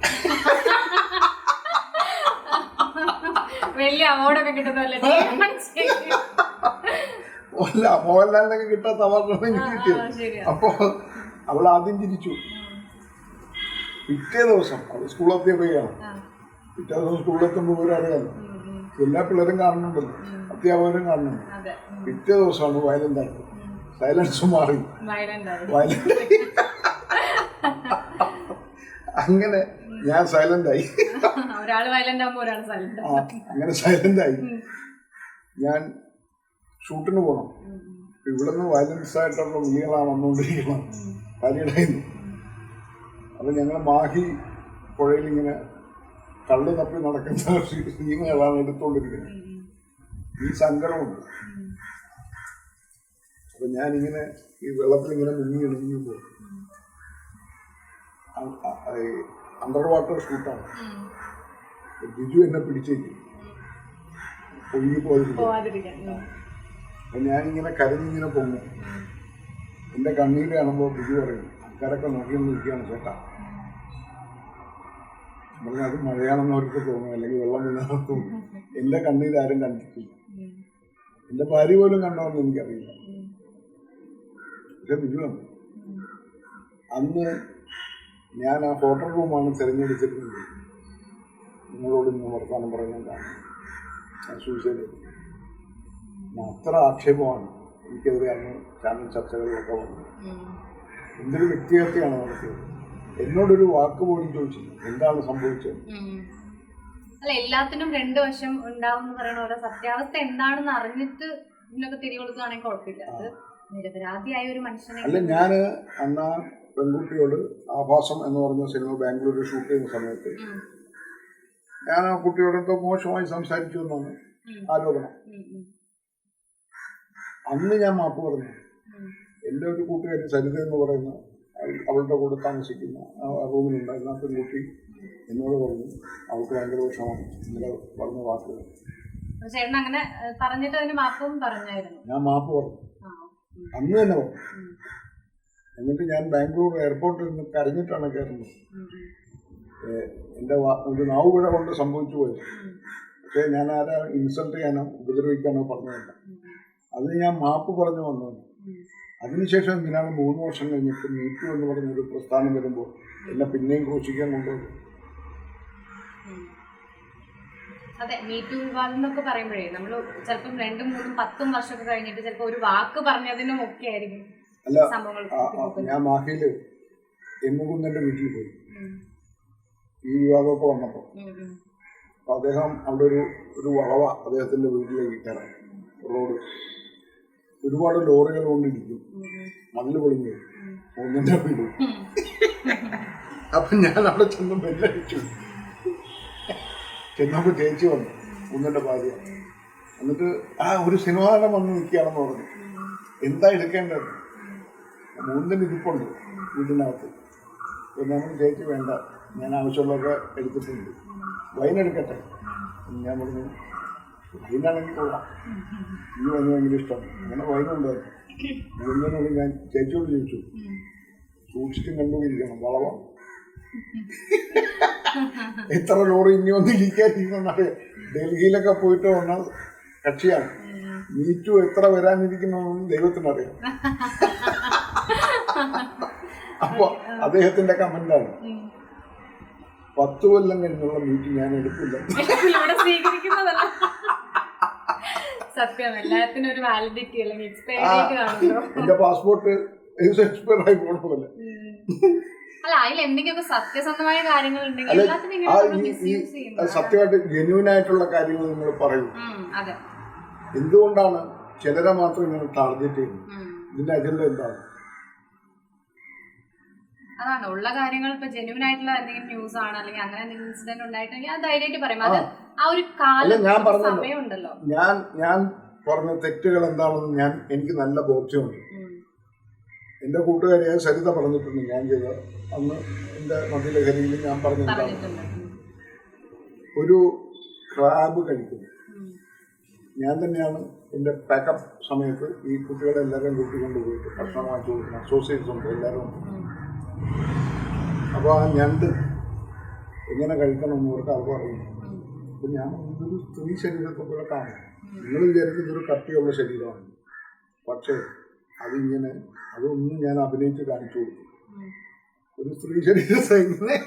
വലിയ അവാർഡൊക്കെ കിട്ടുന്നല്ലേ? അല്ല, മോഹൻലാലിനൊക്കെ കിട്ടാത്ത അവാർഡാണ് എനിക്ക് കിട്ടിയത്. അപ്പൊ അവൾ ആദ്യം ചിരിച്ചു. പിറ്റേ ദിവസം അവൾ സ്കൂളിലെത്തിയപ്പോഴാണ്. പിറ്റേ ദിവസം സ്കൂളിലെത്തുമ്പോൾ ഇവരറിയാമല്ലോ, എല്ലാ പിള്ളേരും കാണുന്നുണ്ടല്ലോ, അധ്യാപകരും കാണുന്നുണ്ട്. പിറ്റേ ദിവസമാണ് വയലന്റ് ആയത്. സൈലൻസ് മാറി വയലന്റ്. അങ്ങനെ ഞാൻ സൈലന്റായി. അങ്ങനെ സൈലന്റായി. ഞാൻ ഷൂട്ടിന് പോകണം. ഇവിടെ നിന്ന് വയലൻസ് ആയിട്ടുള്ള വിളികളാണ് വന്നുകൊണ്ടിരിക്കണം ഭാര്യയുടെ. അപ്പം ഞങ്ങൾ മാഹി പുഴയിൽ ഇങ്ങനെ കള്ള് തപ്പി നടക്കുന്ന സീനുകളാണ് എടുത്തുകൊണ്ടിരിക്കുന്നത്. ഈ സങ്കടമുണ്ട്. അപ്പം ഞാനിങ്ങനെ ഈ വെള്ളത്തിൽ ഇങ്ങനെ മുങ്ങി എണീങ്ങുമ്പോൾ അണ്ടർ വാട്ടർ ഷൂട്ടാണ്. ബിജു എന്നെ പിടിച്ചേക്കും ഒഴുകി പോയിരിക്കും. അപ്പം ഞാനിങ്ങനെ കരഞ്ഞിങ്ങനെ പൊങ്ങും. എൻ്റെ കണ്ണീര് കാണുമ്പോൾ ബിജു പറയും, ആൾക്കാരൊക്കെ നോക്കിയൊന്നും ഇരിക്കുകയാണ് ചേട്ടാ. പറഞ്ഞാൽ അത് മഴയാണെന്ന് അവർക്ക് തോന്നും, അല്ലെങ്കിൽ വെള്ളം വീണാണെന്ന് തോന്നും. എൻ്റെ കണ്ണീര് ആരും കണ്ടിട്ടില്ല. എൻ്റെ ഭാര്യ പോലും കണ്ടോന്ന് എനിക്കറിയില്ല. പക്ഷെ ബിജു കണ്ടു. അന്ന് ഞാൻ ആ ഹോട്ടൽ റൂമാണ് തിരഞ്ഞെടുത്തിരുന്നത്. നിങ്ങളോട് ഇന്ന് വർത്താനം പറയാൻ കാണും. ഞാൻ സൂസൈഡ് ചെയ്തു. അത്ര ആക്ഷേപമാണ് എനിക്കെതിരെ അന്ന് ചാനൽ ചർച്ചകളിലൊക്കെ വന്നത്. എന്തൊരു വ്യക്തിഹത്യയാണ് നടത്തിയത്. എന്നോടൊരു വാക്ക് പോലും ചോദിച്ചില്ല എന്താണ് സംഭവിച്ചത്. അല്ല, എല്ലാത്തിനും രണ്ട് വശം ഉണ്ടാവും എന്ന് പറയുന്ന ഓരോ സത്യാവസ്ഥ എന്താണെന്ന് അറിഞ്ഞിട്ട് ഇതിനൊക്കെ തിരികൊടുക്കുകയാണെങ്കിൽ കുഴപ്പമില്ല. അത് നിരപരാധിയായ ഒരു മനുഷ്യനെ. അല്ല, ഞാൻ അന്ന് പെൺകുട്ടിയോട് ആഭാസം എന്ന് പറഞ്ഞ സിനിമ ബാംഗ്ലൂരിൽ ഷൂട്ട് ചെയ്യുന്ന സമയത്ത് ഞാൻ ആ കുട്ടിയോടൊക്കെ മോശമായി സംസാരിച്ചു എന്നാണ് ആരോപണം. അന്ന് ഞാൻ മാപ്പ് പറഞ്ഞു. എൻ്റെ ഒരു കൂട്ടുകാരി സരിത എന്ന് പറയുന്ന അവളുടെ കൂടെ താമസിക്കുന്ന റൂമിലുണ്ടായിരുന്ന ആ പെൺകുട്ടി എന്നോട് പറഞ്ഞു അവൾക്ക് ഭയങ്കര വിഷമമാണ് ഇന്നലെ പറഞ്ഞ വാക്കുകൾ. അങ്ങനെ പറഞ്ഞിട്ട് അതിന് മാപ്പും പറഞ്ഞായിരുന്നു. ഞാൻ മാപ്പ് പറഞ്ഞു അന്ന് തന്നെ പറഞ്ഞു. എന്നിട്ട് ഞാൻ ബാംഗ്ലൂർ എയർപോർട്ടിൽ നിന്ന് കരഞ്ഞിട്ടാണ് കയറുന്നത്. എൻ്റെ ഒരു നാവുപിഴ കൊണ്ട് സംഭവിച്ചു പോയത്. പക്ഷേ ഞാൻ ആരാ ഇൻസൾട്ട് ചെയ്യാനോ ഉപദ്രവിക്കാനോ പറഞ്ഞതല്ല. അതിന് ഞാൻ മാപ്പ് പറഞ്ഞു വന്നതാണ്. അതിനുശേഷം എന്തിനാണ് 3 വർഷം കഴിഞ്ഞിട്ട് മീറ്റു എന്ന് പറഞ്ഞൊരു പ്രസ്ഥാനം വരുമ്പോൾ എന്നെ പിന്നെയും ക്രൂശിക്കാൻ കൊണ്ടുപോകും. അതെ, മീറ്റു വിവാദം എന്നൊക്കെ പറയുമ്പോഴേ നമ്മൾ ചിലപ്പം 2, 3, 10 വർഷമൊക്കെ കഴിഞ്ഞിട്ട് ചിലപ്പോൾ ഒരു വാക്ക് പറഞ്ഞതിനും ഒക്കെ ആയിരിക്കും. അല്ല, ഞാൻ മാഹിയില് എമ്മുകുന്നന്റെ വീട്ടിൽ പോയി ഈ വിവാദമൊക്കെ വന്നപ്പോൾ. അപ്പൊ അദ്ദേഹം അവിടെ ഒരു വളവ അദ്ദേഹത്തിന്റെ വീട്ടിലേക്ക് കയറാൻ റോഡ് ഒരുപാട് ലോറികൾ കൊണ്ടിരിക്കും. മണ്ണ് പൊളിഞ്ഞു ഒന്നിന്റെ വീട്. അപ്പൊ ഞാൻ അവിടെ ചെന്ന് ബെല്ലടിച്ചു. ചെന്നപ്പോൾ ചേച്ചി വന്നു, ഒന്നിന്റെ ഭാര്യ. എന്നിട്ട് ഒരു സിനിമാനം വന്ന് നിൽക്കുകയാണെന്ന് പറഞ്ഞു. എന്താ എടുക്കേണ്ടത്? മൂന്നിന് ഇരിപ്പുണ്ട് വീട്ടിനകത്ത്. പിന്നെ നമ്മൾ ചേച്ചി വേണ്ട, ഞാൻ ആവശ്യമുള്ളതൊക്കെ എടുത്തിട്ടുണ്ട്, വൈനെടുക്കട്ടെ. ഞാൻ പറഞ്ഞു വൈനാണെങ്കിൽ കൊള്ളാം, ഈ വൈന് ഭയങ്കര ഇഷ്ടമാണ്. അങ്ങനെ വൈനുണ്ടായിരുന്നു. മുഴുവനോട് ഞാൻ ചേച്ചിയോട് ചോദിച്ചു, സൂക്ഷിച്ചും കണ്ടുപിടിക്കണം, വളവാണ്. എത്ര ലോറി ഇനി വന്ന് ഇരിക്കാതിരിക്കുന്നുണ്ട്. ഡൽഹിയിലൊക്കെ പോയിട്ട് വന്ന കക്ഷിയാണ്. മീറ്റു എത്ര വരാനിരിക്കുന്നതെന്ന് ദൈവത്തിനറിയാം. അപ്പൊ അദ്ദേഹത്തിന്റെ കമന്റാണ്, 10 കൊല്ലം കഴിഞ്ഞുള്ള മീറ്റ് ഞാൻ എടുക്കില്ല. സത്യം, എല്ലാത്തിനും ഒരു വാലിഡിറ്റി അല്ലെങ്കിൽ എക്സ്പയറി ഡേറ്റ് കാണുമല്ലോ. എന്റെ പാസ്പോർട്ട് എക്സ്പയർ ആയി പോകണമല്ല. അല്ല, അതിൽ എന്തെങ്കിലുമൊക്കെ സത്യസന്ധമായ കാര്യങ്ങൾ ഉണ്ടെങ്കിൽ സത്യമായിട്ട് ജെന്യൂൻ ആയിട്ടുള്ള കാര്യങ്ങൾ നിങ്ങൾ പറയൂ. എന്തുകൊണ്ടാണ് ചിലരെ മാത്രം ഇങ്ങനെ ടാർഗറ്റ് ചെയ്യുന്നത്? ഇതിന്റെ അജണ്ട എന്താണ്? അതാണ് ഉള്ള കാര്യങ്ങൾ. ഇപ്പൊ ജെന്യൂൻ ആയിട്ടുള്ള എന്തെങ്കിലും ന്യൂസ് ആണ് അല്ലെങ്കിൽ അങ്ങനെ എന്തെങ്കിലും ഇൻസിഡന്റ് ഉണ്ടായിട്ടുണ്ടെങ്കിൽ അത് ധൈര്യമായിട്ട് പറയും. അത് ആ ഒരു കാലം സമയമുണ്ടല്ലോ. ഞാൻ പറഞ്ഞ തെറ്റുകൾ എന്താണെന്ന് എനിക്ക് നല്ല ബോധ്യമുണ്ട്. എൻ്റെ കൂട്ടുകാരിയായ സരിത പറഞ്ഞിട്ടുണ്ട് ഞാൻ ചെയ്ത അന്ന് എൻ്റെ മദ്യലഹരിയിൽ ഞാൻ പറഞ്ഞിട്ടുണ്ട്. ഒരു ക്രാബ് കഴിക്കുന്നു, ഞാൻ തന്നെയാണ് എൻ്റെ പാക്കപ്പ് സമയത്ത് ഈ കുട്ടികളെല്ലാവരും കൂട്ടിക്കൊണ്ട് പോയിട്ട് ഭക്ഷണം വാങ്ങിച്ചു കൊടുക്കണം. അസോസിയേറ്റ്സ് ഉണ്ട്, എല്ലാവരും ഉണ്ട്. അപ്പോൾ ആ ഞണ്ട് എങ്ങനെ കഴിക്കണം എന്ന് അവർക്ക് അറിവ് അറിയില്ല. അപ്പം ഞാൻ ഇതൊരു സ്ത്രീ ശരീരത്തെ പോലെ കാണും. നിങ്ങൾ വിചാരിക്കും ഇതൊരു കട്ടിയുള്ള ശരീരമാണ്, പക്ഷേ അതിങ്ങനെ അതൊന്നും ഞാൻ അഭിനയിച്ച് കാണിച്ചു കൊടുത്തു. ഒരു സ്ത്രീ ശരീരത്തെ ഇങ്ങനെ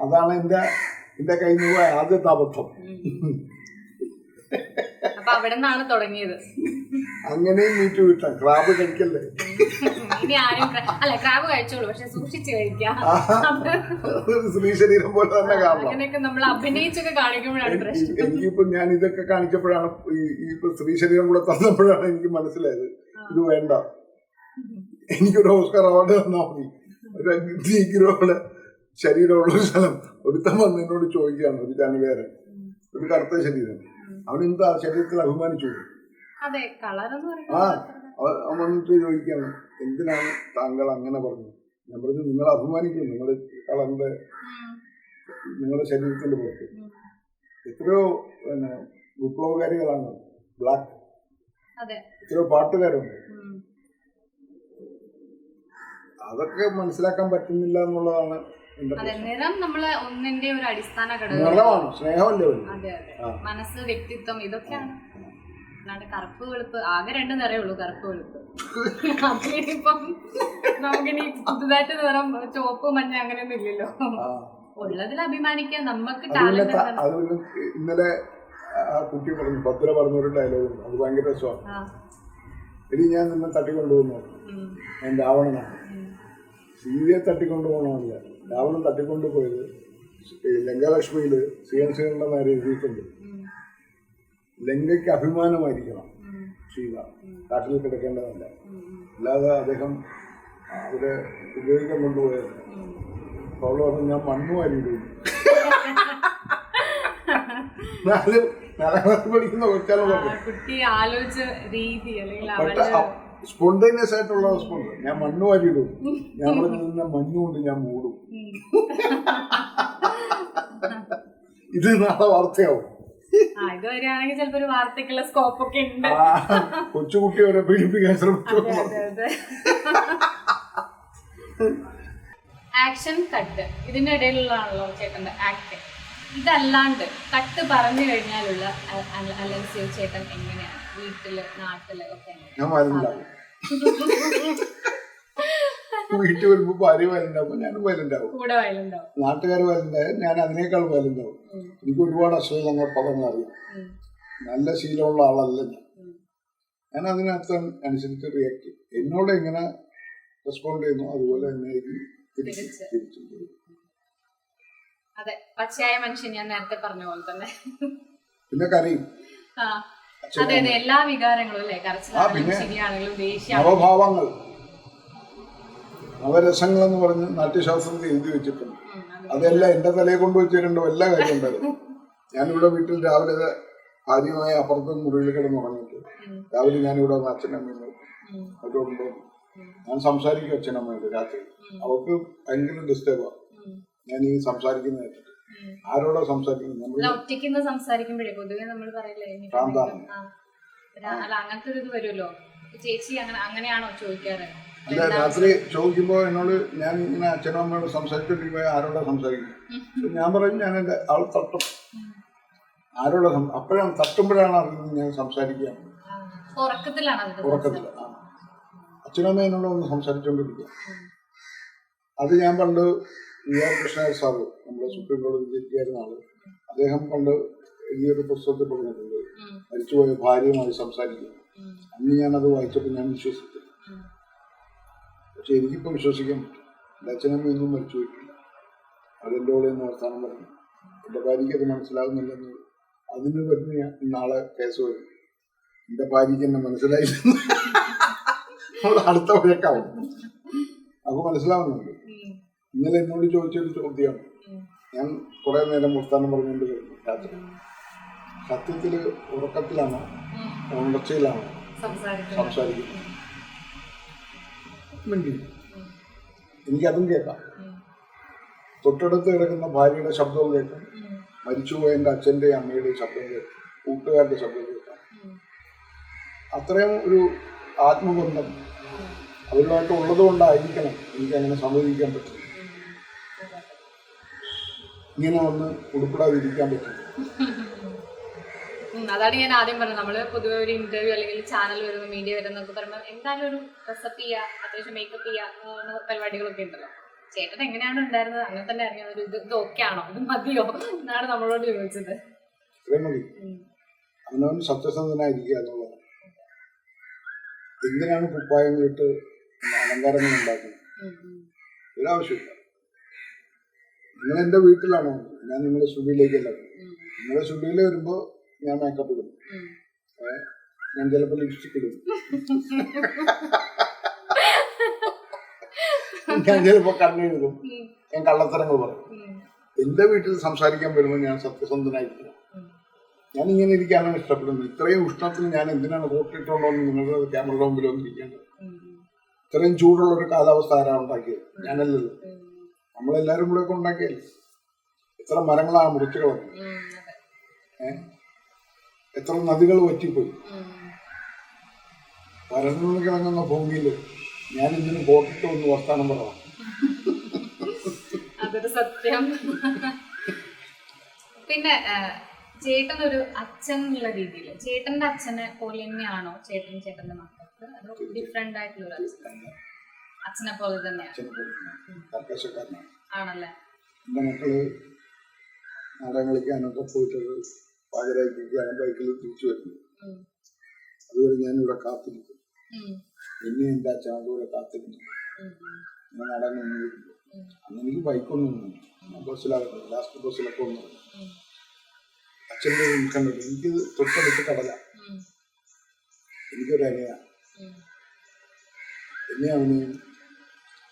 അതാണ് എൻ്റെ കയ്യിൽ നിന്ന് ആദ്യത്തെ അബദ്ധം. അപ്പൊ അവിടെ നിന്നാണ് തുടങ്ങിയത്. അങ്ങനെയും മീറ്റ് കിട്ടാം. ക്രാബ് കഴിക്കല്ലേ? ഇനി ആരും അല്ല, ക്രാബ് കഴിച്ചോളൂ, പക്ഷെ സൂക്ഷിച്ച് കഴിക്കാം. സ്ത്രീ ശരീരം പോലെ തന്നെ കാണണം. അങ്ങനെയൊക്കെ നമ്മൾ അഭിനയിച്ചൊക്കെ കാണിക്കുമ്പോഴാണ് പ്രശ്നം. എനിക്കിപ്പോ ഞാൻ ഇതൊക്കെ കാണിച്ചപ്പോഴാണ് ഈ സ്ത്രീ ശരീരം കൂടെ തന്നപ്പോഴാണ് എനിക്ക് മനസ്സിലായത് ഇത് വേണ്ട, എനിക്കൊരു ഓസ്കാർ അവാർഡ് തന്നാൽ മതി. ഒരു 5 കിലോയുടെ ശരീരമുള്ള ഒരു സ്ഥലം ഒരുത്തം വന്ന് എന്നോട് ചോദിക്കുകയാണ്, ഒരു ചാനലുകാരൻ, ഒരു കറുത്ത ശരീരം, അവനെന്താ ശരീരത്തിൽ അഭിമാനിച്ചു. അവൻ വന്നിട്ട് ചോദിക്കുകയാണ്, എന്തിനാണ് താങ്കൾ അങ്ങനെ പറഞ്ഞത്? ഞാൻ പറഞ്ഞു, നിങ്ങൾ അഭിമാനിക്കും, നിങ്ങൾ കളറിന്റെ നിങ്ങളുടെ ശരീരത്തിന്റെ പുറത്ത് എത്രയോ വിപ്ലവകാരികളാണ് ബ്ലാക്ക്, എത്രയോ പാട്ടുകാരുണ്ട്. അതൊക്കെ മനസ്സിലാക്കാൻ പറ്റുന്നില്ല എന്നുള്ളതാണ് നിറം നമ്മള് ഒന്നിന്റെ ഒരു അടിസ്ഥാന ഘടകമാണ്. സ്നേഹമല്ലേ? അതെ അതെ, മനസ്സ്, വ്യക്തിത്വം, ഇതൊക്കെയാണ്. അല്ലാണ്ട് കറുപ്പ് വെളുപ്പ് ആകെ 2 നിറയേ ഉള്ളൂ, കറുപ്പ് വെളുപ്പ്. അതിനിപ്പം നമുക്കിനി പുതുതായിട്ട് നിറം ചുവപ്പ് മഞ്ഞ അങ്ങനെയൊന്നും ഇല്ലല്ലോ. ഉള്ളതിൽ അഭിമാനിക്കാൻ നമുക്ക് ടാലന്റ്. ഇന്നലെ ആ കുട്ടി പറഞ്ഞു, ഭദ്ര പറഞ്ഞൊരു ഡയലോഗ്, അത് ഭയങ്കര രസമാണ്. ഇനി ഞാൻ നിന്നെ തട്ടിക്കൊണ്ടുപോകുന്നു, ഞാൻ രാവണനാണ്. സീതയെ തട്ടിക്കൊണ്ടുപോകണമല്ല, രാവണൻ തട്ടിക്കൊണ്ടുപോയത് ലങ്കാലക്ഷ്മിയിൽ ശ്രീകണ്ഠന്റെ നേരെ എഴുതിയിട്ടുണ്ട്, ലങ്കയ്ക്ക് അഭിമാനമായിരിക്കണം സീത, കാട്ടിൽ കിടക്കേണ്ടതല്ല. അല്ലാതെ അദ്ദേഹം അവരെ ഉപയോഗിക്കാൻ കൊണ്ടുപോയത്. അപ്പോൾ അവള് പറഞ്ഞു, ഞാൻ മണ്ണു വാരിയിടും. 4ാം ക്ലാസ് പഠിക്കുന്ന കൊച്ചാലും കുട്ടി ആലോചിച്ച രീതി അല്ലെങ്കിൽ സ്പോണ്ടേനിയസ് ആയിട്ടുള്ള റെസ്പോൺസ്. ഞാൻ മണ്ണ് വാരിയിടും, ഞാൻ പറഞ്ഞ മഞ്ഞുകൊണ്ട് ഞാൻ മൂടും. ഇത് നാളെ വാർത്തയാവും. ഇതുവരെയാണെങ്കിൽ ചിലപ്പോ ഒരു വാർത്തക്കുള്ള സ്കോപ്പ് ഒക്കെ ഉണ്ട്. കൊച്ചുകുട്ടി വരെ പീഡിപ്പിക്കാൻ ശ്രമിച്ചു. ആക്ഷൻ കട്ട് ഇതിന്റെ ഇടയിലുള്ളതാണല്ലോ ചേട്ടന്റെ ആക്ടിങ്. ഇതല്ലാണ്ട് കട്ട് പറഞ്ഞു കഴിഞ്ഞാലുള്ള അലൻസിയോ ചേട്ടൻ എങ്ങനെയാണ് വീട്ടില് നാട്ടില് ഒക്കെ? ഞാൻ വയലുണ്ടാവും. വീട്ടിൽ വരുമ്പോ ഭാര്യ വയലുണ്ടാവും, ഞാനും വയലുണ്ടാവും, കൂടെ വയലുണ്ടാവും, നാട്ടുകാർ വയലുണ്ടാവും, ഞാൻ അതിനേക്കാൾ വയലുണ്ടാവും. എനിക്ക് ഒരുപാട് അശ്ലീലങ്ങൾ പദങ്ങൾ അറിയാം. നല്ല ശീലമുള്ള ആളല്ല ഞാൻ അതിനകത്ത് അനുസരിച്ച് റിയാക്ട് ചെയ്യും. എന്നോട് എങ്ങനെ റെസ്പോണ്ട് ചെയ്യുന്നു അതുപോലെ തന്നെ തിരിച്ചു. അതെ, പച്ചയായ മനുഷ്യൻ, ഞാൻ നേരത്തെ പറഞ്ഞ പോലെ തന്നെ. പിന്നെ കരയും. അതെ അതെ, എല്ലാ വികാരങ്ങളും അല്ലേ, കരച്ചിലാണെങ്കിലും ശരിയാണെങ്കിലും ദേഷ്യം, നവഭാവങ്ങൾ, നവരസങ്ങൾ എന്ന് പറഞ്ഞ് നാട്യശാസ്ത്രത്തിൽ എഴുതി വെച്ചിട്ടുണ്ട്. അതെല്ലാം എന്റെ തലയെ കൊണ്ടുവച്ചിട്ടുണ്ടോ എല്ലാ കാര്യം ഉണ്ടായിരുന്നു. ഞാനിവിടെ വീട്ടിൽ രാവിലെ ഭാര്യയുമായി അപ്പുറത്ത് മുറിയിൽ കിടന്നുറങ്ങിയിട്ട് രാവിലെ ഞാനിവിടെ വന്ന് അച്ഛനമ്മ അവരോടുമ്പോ ഞാൻ സംസാരിക്കും അച്ഛനമ്മയോട് രാത്രി. അവർക്ക് ഭയങ്കര ഡിസ്റ്റർബാണ് ഞാൻ ഈ സംസാരിക്കുന്ന കേട്ടിട്ട്. ആരോടാ സംസാരിക്കുന്നത്? ഒറ്റയ്ക്ക് സംസാരിക്കുമ്പോഴേ പൊതുവെ നമ്മൾ പറയില്ലേ അങ്ങനത്തെ ഒരു ഇത് വരുമല്ലോ. ചേച്ചി അങ്ങനെയാണോ ചോദിക്കാറ്? അല്ല, രാത്രി ചോദിക്കുമ്പോ എന്നോട് ഞാൻ ഇങ്ങനെ അച്ഛനും അമ്മയോട് സംസാരിച്ചോണ്ടിരിക്കുമ്പോ ആരോടാ സംസാരിക്കുന്നത്? ഞാൻ പറയും ഞാൻ എന്റെ ആൾ തട്ടും. ആരോടാ അപ്പോഴാണ് തട്ടുമ്പോഴാണ് അറിയുന്നത് ഞാൻ സംസാരിക്കുക. ഉറക്കത്തില്ല. അച്ഛനും അമ്മ എന്നോട് ഒന്ന് സംസാരിച്ചോണ്ടിരിക്കുക. അത് ഞാൻ പണ്ട് വി.ആർ. കൃഷ്ണൻ സാറ്, നമ്മുടെ സുപ്രീം കോടതി ജഡ്ജിയായിരുന്ന ആള്, അദ്ദേഹം പണ്ട് എഴുതിയൊരു പുസ്തകത്തിൽ പറഞ്ഞിട്ടുണ്ട്, മരിച്ചുപോയ ഭാര്യയുമായി സംസാരിക്കുക. അന്ന് ഞാനത് വായിച്ചപ്പോൾ ഞാൻ വിശ്വസിച്ചു. പക്ഷെ എനിക്കിപ്പോൾ വിശ്വസിക്കാൻ പറ്റും. എൻ്റെ അച്ഛനമ്മയൊന്നും മരിച്ചു പോയിട്ടില്ല. അവരെൻ്റെ കൂടെ ഒന്ന് വർത്താനം പറഞ്ഞു. എൻ്റെ ഭാര്യയ്ക്ക് അത് മനസ്സിലാകുന്നില്ലെന്ന് അതിന് പറഞ്ഞ് ഞാൻ നാളെ കേസ് വരും. എൻ്റെ ഭാര്യയ്ക്ക് എന്നെ മനസ്സിലായില്ലെന്ന് അടുത്ത വഴക്കാവും. നമുക്ക് മനസ്സിലാവുന്നുണ്ട്. ഇന്നലെ എന്നോട് ചോദിച്ചൊരു ചോദ്യമാണ്. ഞാൻ കുറെ നേരം വർത്താനം പറഞ്ഞുകൊണ്ട് കഴിഞ്ഞു രാത്രി. സത്യത്തിൽ ഉറക്കത്തിലാണോ ഉണർച്ചയിലാണോ സംസാരിക്കുന്നത്? എനിക്കതും കേൾക്കാം. തൊട്ടടുത്ത് കിടക്കുന്ന ഭാര്യയുടെ ശബ്ദവും കേൾക്കാം, മരിച്ചുപോയ എൻ്റെ അച്ഛൻ്റെയും അമ്മയുടെയും ശബ്ദം കേൾക്കാം. കൂട്ടുകാരുടെ ശബ്ദം കേൾക്കാം. അത്രയും ഒരു ആത്മബന്ധം അവരുമായിട്ട് ഉള്ളത് കൊണ്ടായിരിക്കണം എനിക്ക് അങ്ങനെ സംവദിക്കാൻ പറ്റും. ഇങ്ങനെ ഒന്ന് ഉൾപ്പെടാതിരിക്കാൻ പറ്റും. അതാണ് ഞാൻ ആദ്യം പറഞ്ഞത്. നമ്മള് പൊതുവെ ഒരു ഇന്റർവ്യൂ അല്ലെങ്കിൽ ചാനൽ വരുന്നു, മീഡിയ വരുന്നൊക്കെ പറയുമ്പോൾ എന്തായാലും ഒരു ഡ്രസ്സപ്പ് ചെയ്യുക, അത്യാവശ്യം മേക്കപ്പ് ചെയ്യുക പരിപാടികളൊക്കെ ഉണ്ടല്ലോ. ചേട്ടൻ എങ്ങനെയാണ് ഉണ്ടായിരുന്നത്? അങ്ങനെ തന്നെ അറിയാം. ഒരു ഇത് ഓക്കെ ആണോ, ഇത് മതിയോ എന്നാണ് നമ്മളോട് ചോദിച്ചത്. അവനവൻ സത്യസന്ധനായിരിക്കുക എന്നുള്ളത്. എന്തിനാണ് കുപ്പായങ്ങളിട്ട് അലങ്കാരങ്ങൾ ഉണ്ടാക്കുന്നത്? ഒരാവശ്യമില്ല. നിങ്ങൾ എൻ്റെ വീട്ടിലാണോ? ഞാൻ നിങ്ങളുടെ സ്റ്റുഡിയോയിലേക്കല്ല. നിങ്ങളുടെ സ്റ്റുഡിയോയിൽ വരുമ്പോൾ ഞാൻ മേക്കപ്പ് ഇടും, ഞാൻ ചിലപ്പോൾ ലിപ്സ്റ്റിക് ഇടും, ഞാൻ ചിലപ്പോൾ കണ്ണെഴുതും, ഞാൻ കള്ളത്തരങ്ങൾ പറയും. എൻ്റെ വീട്ടിൽ സംസാരിക്കാൻ വരുമ്പോൾ ഞാൻ സത്യസന്ധനായിരിക്കണം. ഞാൻ ഇങ്ങനെ ഇരിക്കാനാണ് ഇഷ്ടപ്പെടുന്നത്. ഇത്രയും ഉഷ്ണത്തിൽ ഞാൻ എന്തിനാണ് കോട്ടിട്ടുണ്ടോന്ന് നിങ്ങളുടെ ക്യാമറയുടെ മുമ്പിൽ വന്നിരിക്കേണ്ടത്? ഇത്രയും ചൂടുള്ള ഒരു കാലാവസ്ഥ ആരാണ് ഉണ്ടാക്കിയത്? ഞാനല്ലല്ലോ. നമ്മളെല്ലാവരും കൂടെ ഒക്കെ ഉണ്ടാക്കിയല്ലേ. എത്ര മരങ്ങളാണ് മുറിച്ചു കളഞ്ഞത്, എത്ര നദികൾ വറ്റിപ്പോയി. വരണ്ടു കിടങ്ങുന്ന ഭൂമിയിൽ ഞാൻ ഇതിന് കോട്ടിട്ട് ഒന്ന് വർത്താനം പറയാം. അതൊരു സത്യം. പിന്നെ ചേട്ടനൊരു അച്ഛൻ എന്നുള്ള രീതിയിൽ ചേട്ടന്റെ അച്ഛനെ പോലെ തന്നെയാണോ ചേട്ടന്റെ മക്കൾക്ക്? അതോ ഡിഫറെന്റ് ആയിട്ടുള്ള ഒരു അച്ഛൻ? അച്ഛനെ പോലെ തന്നെയാണ് ആണല്ലേ? എന്റെ മക്കള് നാടകം കളിക്കാനൊക്കെ പോയിട്ടത് പാചകരായിക്കാണ് ബൈക്കിൽ തിരിച്ചു വരുന്നത്. അതുവരെ ഞാനിവിടെ കാത്തിരിക്കും. എന്നെ എന്റെ അച്ഛൻ അതുപോലെ കാത്തിരുന്നു. ഞാൻ നാടകം നിന്നിരുന്നു. അന്ന് എനിക്ക് ബൈക്കൊന്നും ബസ്സിലാകുന്നത്, ലാസ്റ്റ് ബസ്സിലൊക്കെ ഒന്നും അച്ഛൻ്റെ കണ്ടിട്ട് എനിക്ക് തൊട്ടടുത്ത് കടല. എനിക്കൊരു അനിയാണ്. എന്നെ അവന്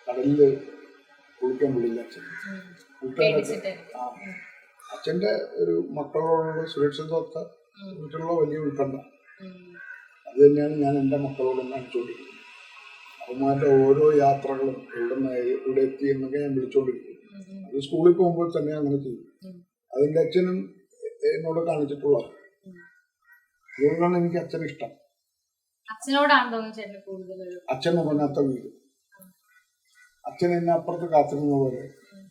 കടലിൽ കുളിക്കാൻ വിടില്ല അച്ഛൻ. കൂട്ടുകാരൊക്കെ അച്ഛൻ്റെ ഒരു മക്കളോടുള്ള സുരക്ഷിതത്വത്തെ കുറിച്ചുള്ള വലിയ ഉൾക്കണ്ട. അത് തന്നെയാണ് ഞാൻ എൻ്റെ മക്കളോടും കാണിച്ചുകൊണ്ടിരിക്കുന്നത്. അവന്മാരുടെ ഓരോ യാത്രകളും ഇവിടെ എത്തി എന്നൊക്കെ ഞാൻ വിളിച്ചുകൊണ്ടിരിക്കും. അത് സ്കൂളിൽ പോകുമ്പോൾ തന്നെ അങ്ങനെ ചെയ്യും. അതിൻ്റെ അച്ഛനും എന്നോട് കാണിച്ചിട്ടുള്ളത്. അതുകൊണ്ടാണ് എനിക്ക് അച്ഛൻ ഇഷ്ടം. അച്ഛൻ ഉറങ്ങാത്ത വീട്. അച്ഛൻ എന്നെ അപ്പുറത്ത് കാത്തിരുന്ന പോലെ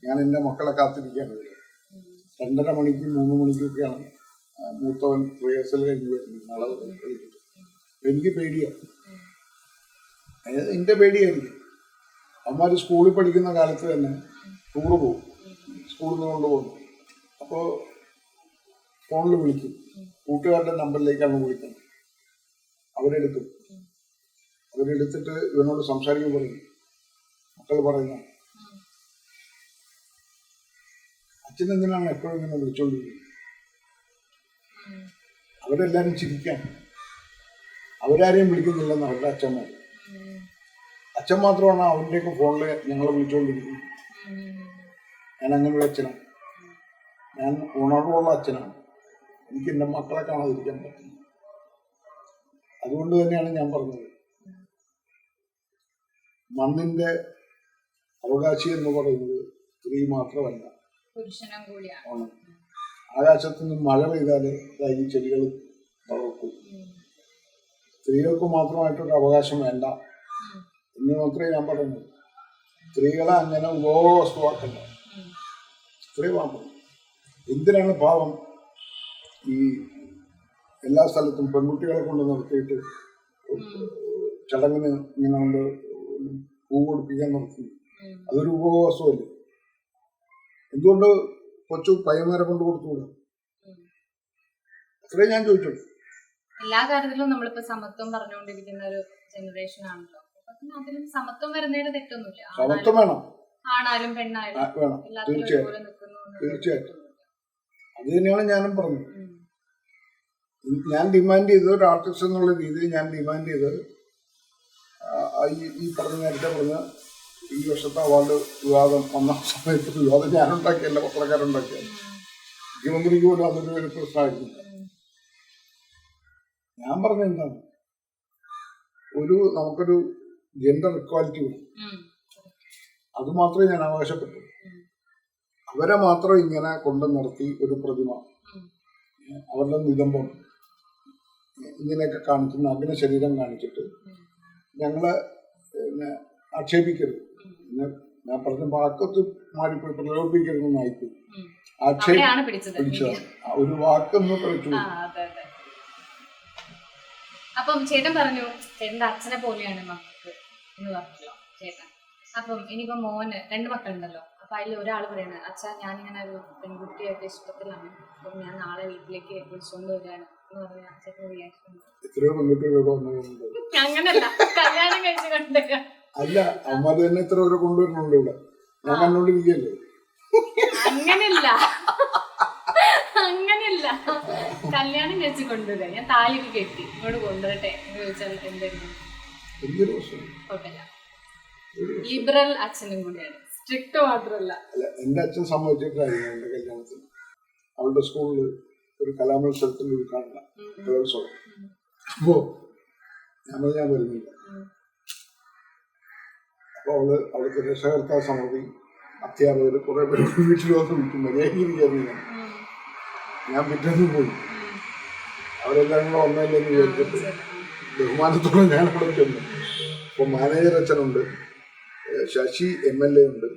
ഞാൻ എൻ്റെ മക്കളെ കാത്തിരിക്കാൻ വരിക. 2:30 മണിക്കും 3 മണിക്കൊക്കെയാണ് മൂത്തവൻ റിഹേഴ്സൽ കഴിഞ്ഞ് വരുന്നത്. നാളെ എനിക്ക് പേടിയാണ്. എൻ്റെ പേടിയായിരിക്കും. അവന്മാർ സ്കൂളിൽ പഠിക്കുന്ന കാലത്ത് തന്നെ ടൂറ് പോകും, സ്കൂളിൽ നിന്ന് കൊണ്ടുപോകുന്നു. അപ്പോൾ ഫോണിൽ വിളിക്കും. കൂട്ടുകാരുടെ നമ്പറിലേക്കാണ് വിളിക്കുന്നത്. അവരെടുക്കും. അവരെടുത്തിട്ട് ഇവനോട് സംസാരിക്കാൻ പറയും. മക്കൾ പറയുന്ന അച്ഛനെന്തിനാണ് എപ്പോഴും ഇങ്ങനെ വിളിച്ചോണ്ടിരിക്കുന്നത്? അവരെല്ലാരും ചിരിക്കാൻ. അവരാരെയും വിളിക്കുന്നില്ലെന്ന് അവരുടെ അച്ഛന്മാർ. അച്ഛൻ മാത്രമാണ് അവരുടെയൊക്കെ ഫോണിൽ ഞങ്ങളെ വിളിച്ചുകൊണ്ടിരിക്കുന്നത്. ഞാൻ അങ്ങനെയുള്ള അച്ഛനാണ്. ഞാൻ ഉണർവുള്ള അച്ഛനാണ്. എനിക്ക് എൻ്റെ മക്കളെ കാണാതിരിക്കാൻ പറ്റില്ല. അതുകൊണ്ട് തന്നെയാണ് ഞാൻ പറഞ്ഞത്, മണ്ണിന്റെ അവകാശി എന്ന് പറയുന്നത് സ്ത്രീ മാത്രമല്ല, പുരുഷനും കൂടിയാണ്. ആകാശത്തു നിന്ന് മഴ പെയ്താല് ഈ ചെടികൾ വളർത്തും. സ്ത്രീകൾക്ക് മാത്രമായിട്ടൊരു അവകാശം വേണ്ട എന്ന് മാത്രമേ ഞാൻ പറയുന്നത്. സ്ത്രീകളെ അങ്ങനെ ഉപഭോഗവസ്തുവാക്കണ്ട. സ്ത്രീ മാത്രം. എന്തിനാണ് പാവം ഈ എല്ലാ സ്ഥലത്തും പെൺകുട്ടികളെ കൊണ്ട് നിർത്തിയിട്ട് ചടങ്ങിന് ഇങ്ങനെ കൊണ്ട് പൂ കൊടുപ്പിക്കാൻ നിർത്തി? അതൊരു ഉപഭോഗവസ്തുവല്ലേ? എന്തുകൊണ്ട് കൊച്ചു പയ്യന്മാരെ കൊണ്ട് കൊടുത്തുകൂടാ? അത്രേ ഞാൻ ചോദിച്ചോളൂ. എല്ലാ കാര്യത്തിലും നമ്മളിപ്പോ സമത്വം പറഞ്ഞുകൊണ്ടിരിക്കുന്ന ഒരു ജനറേഷൻ ആണല്ലോ. അതിലും സമത്വം വരുന്നതിന് തെറ്റൊന്നുമില്ല. സമത്വം വേണം, ആണായാലും പെണ്ണായാലും വേണം. തീർച്ചയായിട്ടും അത് തന്നെയാണ് ഞാനും പറഞ്ഞത്. ഞാൻ ഡിമാൻഡ് ചെയ്തത്, ഒരു ആർട്ടിസ്റ്റ് എന്നുള്ള രീതിയിൽ ഞാൻ ഡിമാൻഡ് ചെയ്തത് ഈ പറഞ്ഞ നേരത്തെ പറഞ്ഞ ഈ വർഷത്തെ അവാർഡ് വിവാദം വന്ന സമയത്ത് വിവാദം ഞാനുണ്ടാക്കിയല്ല, പത്രക്കാരുണ്ടാക്കിയല്ല. മുഖ്യമന്ത്രിക്ക് പോലും അതൊരു പ്രശ്നമായിരുന്നു. ഞാൻ പറഞ്ഞ എന്താണ്, നമുക്കൊരു ജെൻഡർ ഇക്വാലിറ്റി വേണം. അത് മാത്രമേ ഞാൻ അവകാശപ്പെട്ടു. അവരെ മാത്രം ഇങ്ങനെ കൊണ്ടു നിർത്തി ഒരു പ്രതിമ, അവരുടെ നിലമ്പം ഇങ്ങനെയൊക്കെ കാണിച്ച് നഗ്ന ശരീരം കാണിച്ചിട്ട് ഞങ്ങളെ പിന്നെ ആക്ഷേപിക്കരുത്. പിന്നെ ഞാൻ പറഞ്ഞ വാക്കത്ത് മാറിപ്പോയി, പ്രലോഭിപ്പിക്കരുതെന്നായിപ്പോയി. പിടിച്ചതാണ് ഒരു വാക്കൊന്ന് പഠിച്ചു. അപ്പം ചേട്ടൻ പറഞ്ഞു ചേട്ടന്റെ അച്ഛനെ പോലെയാണ് മക്കൾക്ക് എന്ന് പറഞ്ഞല്ലോ ചേട്ടൻ. അപ്പം ഇനിയിപ്പോ മോന് 2 മക്കളുണ്ടല്ലോ. അപ്പൊ അതിൽ ഒരാൾ പറയുന്നത് അച്ഛാ ഞാനിങ്ങനെ ഒരു പെൺകുട്ടിയായിട്ട് ഇഷ്ടത്തിലാണ്, അപ്പം ഞാൻ നാളെ വീട്ടിലേക്ക് വിളിച്ചുകൊണ്ട് വരികയാണ് എന്ന് പറഞ്ഞാൽ ചേട്ടൻ റിയാക്ഷൻ? അങ്ങനല്ല, കല്യാണം കഴിച്ച് കൊണ്ടുവരിക അല്ല, അമ്മ തന്നെ എത്ര പേരെ കൊണ്ടുവരുന്നുണ്ട് ഇവിടെ, ഞാൻ കണ്ടോണ്ടിരിക്കല്ലേ. അങ്ങനെയല്ല അങ്ങനെയല്ല, കല്യാണം കഴിച്ച് കൊണ്ടുവരിക, ഞാൻ താലിക്ക് കെട്ടി ഇങ്ങോട്ട് കൊണ്ടുവരട്ടെ എന്ന് ചോദിച്ചാൽ എന്തായിരുന്നു? കുഴപ്പമില്ല, ലിബറൽ അച്ഛനും കൂടിയാണ്, സ്ട്രിക്റ്റ് മാത്രമല്ല. അല്ല, എന്റെ അച്ഛൻ സമ്മതിച്ചിട്ടായിരുന്നു എന്റെ കല്യാണത്തിന്. അവളുടെ സ്കൂളിൽ ഒരു കലാമത്സരത്തിന്റെ ഉദ്ഘാടനം കലോത്സവം. അപ്പോ ഞാൻ വരുന്നില്ല. അപ്പൊ അവൾക്ക് രക്ഷകർത്താ സമിതി അധ്യാപകർ കുറെ പേര് വീട്ടിൽ വന്ന് വിളിക്കും. മര്യാദ ഞാൻ പിറ്റേന്ന് പോയി. അവരെല്ലാം കൂടെ ഒന്നല്ലെന്ന് വിചാരിച്ചിട്ട് ബഹുമാനത്തോടെ ഞാൻ അവിടെ ചെന്നു. അപ്പൊ മാനേജർ അച്ഛനുണ്ട്, ശശി MLA ഉണ്ട്,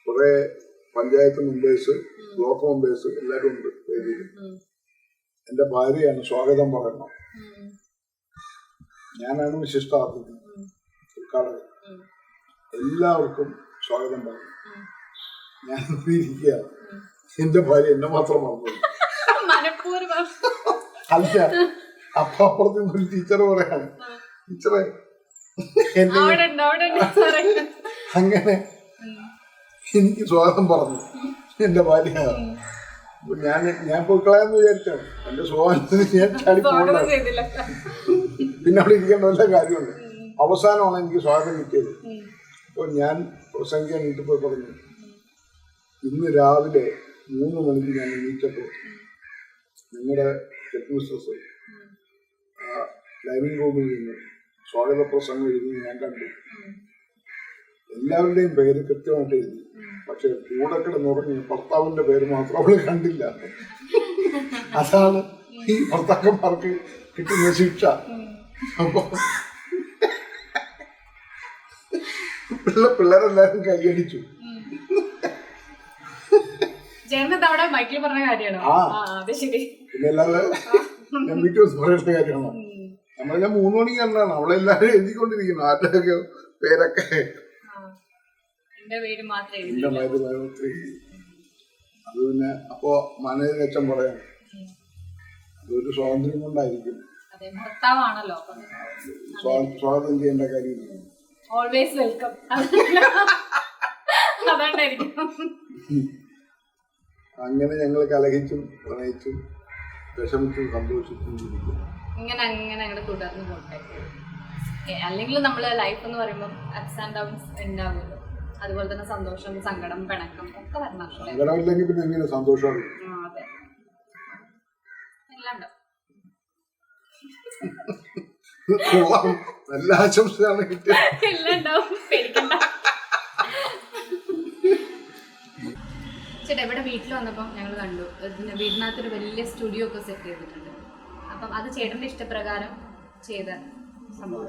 കുറെ പഞ്ചായത്ത് മെമ്പേഴ്സ്, ബ്ലോക്ക് മെമ്പേഴ്സ് എല്ലാവരും ഉണ്ട് വേദിയിൽ. എന്റെ ഭാര്യയാണ് സ്വാഗതം പറയുന്നത്. ഞാനാണ് വിശിഷ്ടാതിഥി, ഉദ്ഘാടകൻ. എല്ലാവർക്കും സ്വാഗതം പറഞ്ഞു. ഞാൻ ഇരിക്കുകയാണ്. എന്റെ ഭാര്യ എന്നെ മാത്രം പറഞ്ഞു. അല്ല, അപ്പൊ അപ്പുറത്ത് ഒരു ടീച്ചർ പറയാണ്, ടീച്ചറെ അങ്ങനെ എനിക്ക് സ്വാഗതം പറഞ്ഞു എന്റെ ഭാര്യ. ഞാൻ പോയിക്കളയാന്ന് വിചാരിച്ചാണ്. എന്റെ സ്വാഗതത്തിന് ഞാൻ ചാടി പോകണ്ട. പിന്നെ അവിടെ ഇരിക്കേണ്ട വല്ല കാര്യമുണ്ട്. അവസാനമാണ് എനിക്ക് സ്വാഗതം കിട്ടിയത്. അപ്പോൾ ഞാൻ പ്രസംഗിക്കാൻ വീട്ടിൽ പോയി പറഞ്ഞു, ഇന്ന് രാവിലെ 3 മണിക്ക് ഞാൻ എണീറ്റപ്പോൾ നിങ്ങളുടെ ഹെഡ് മിസ്ട്രസ് ഡൈനിങ് റൂമിൽ നിന്ന് സ്വാഗത പ്രസംഗം എഴുതി ഞാൻ കണ്ടു. എല്ലാവരുടെയും പേര് കൃത്യമായിട്ട് എഴുതി, പക്ഷെ കൂടെ കിടന്നുറങ്ങി ഭർത്താവിന്റെ പേര് മാത്രം അവള് കണ്ടില്ല. അതാണ് ഈ ഭർത്താക്കന്മാർക്ക് കിട്ടുന്ന ശിക്ഷ. അപ്പൊ പിള്ളേരെല്ലാരും കൈയടിച്ചു. പിന്നെ അല്ലാതെ ഞാൻ വീട്ടിൽ വെച്ച് പറയേണ്ട കാര്യമാണോ? നമ്മളെല്ലാം 3 മണിക്ക് കണ്ടാണ് അവളെല്ലാരും എഴുതിക്കൊണ്ടിരിക്കുന്നു, ആരുടെയൊക്കെ പേരൊക്കെ. എന്റെ പേര് മാത്രം. അത് പിന്നെ അപ്പോ മാനേജർ അച്ഛൻ പറയാം, അതൊരു സ്വാതന്ത്ര്യം കൊണ്ടായിരിക്കും, സ്വാഗതം ചെയ്യേണ്ട കാര്യമില്ല. Always welcome. അങ്ങനെ ഞങ്ങൾ കലഹിച്ചും പ്രണയിച്ചും വിഷമിച്ചും സന്തോഷിച്ചും ഇങ്ങനെ അങ്ങനെ തുടർന്ന് പോട്ടെ. അല്ലെങ്കിൽ നമ്മള് ലൈഫ് എന്ന് പറയുമ്പോൾ അപ്സ് ആൻഡ് ഡൗൺസ് ഉണ്ടാവുമല്ലോ. അതുപോലെ തന്നെ സന്തോഷം, സങ്കടം, പിണക്കം ഒക്കെ വരണം. സങ്കടമില്ലെങ്കിൽ പിന്നെ എങ്ങനെ സന്തോഷം? അതെ, എല്ലാം ഉണ്ടാവും. നല്ല ആശംസയാണ് കിട്ടിയത്. എല്ലാം ഉണ്ടാവും, പേടിക്കണ്ട. ചേട്ടാ, ഇവിടെ വീട്ടിൽ വന്നപ്പം ഞങ്ങൾ കണ്ടു വീടിനകത്തൊരു വലിയ സ്റ്റുഡിയോ ഒക്കെ സെറ്റ് ചെയ്തിട്ടുണ്ട്. അപ്പം അത് ചേട്ടന്റെ ഇഷ്ടപ്രകാരം ചെയ്ത സംഭവം.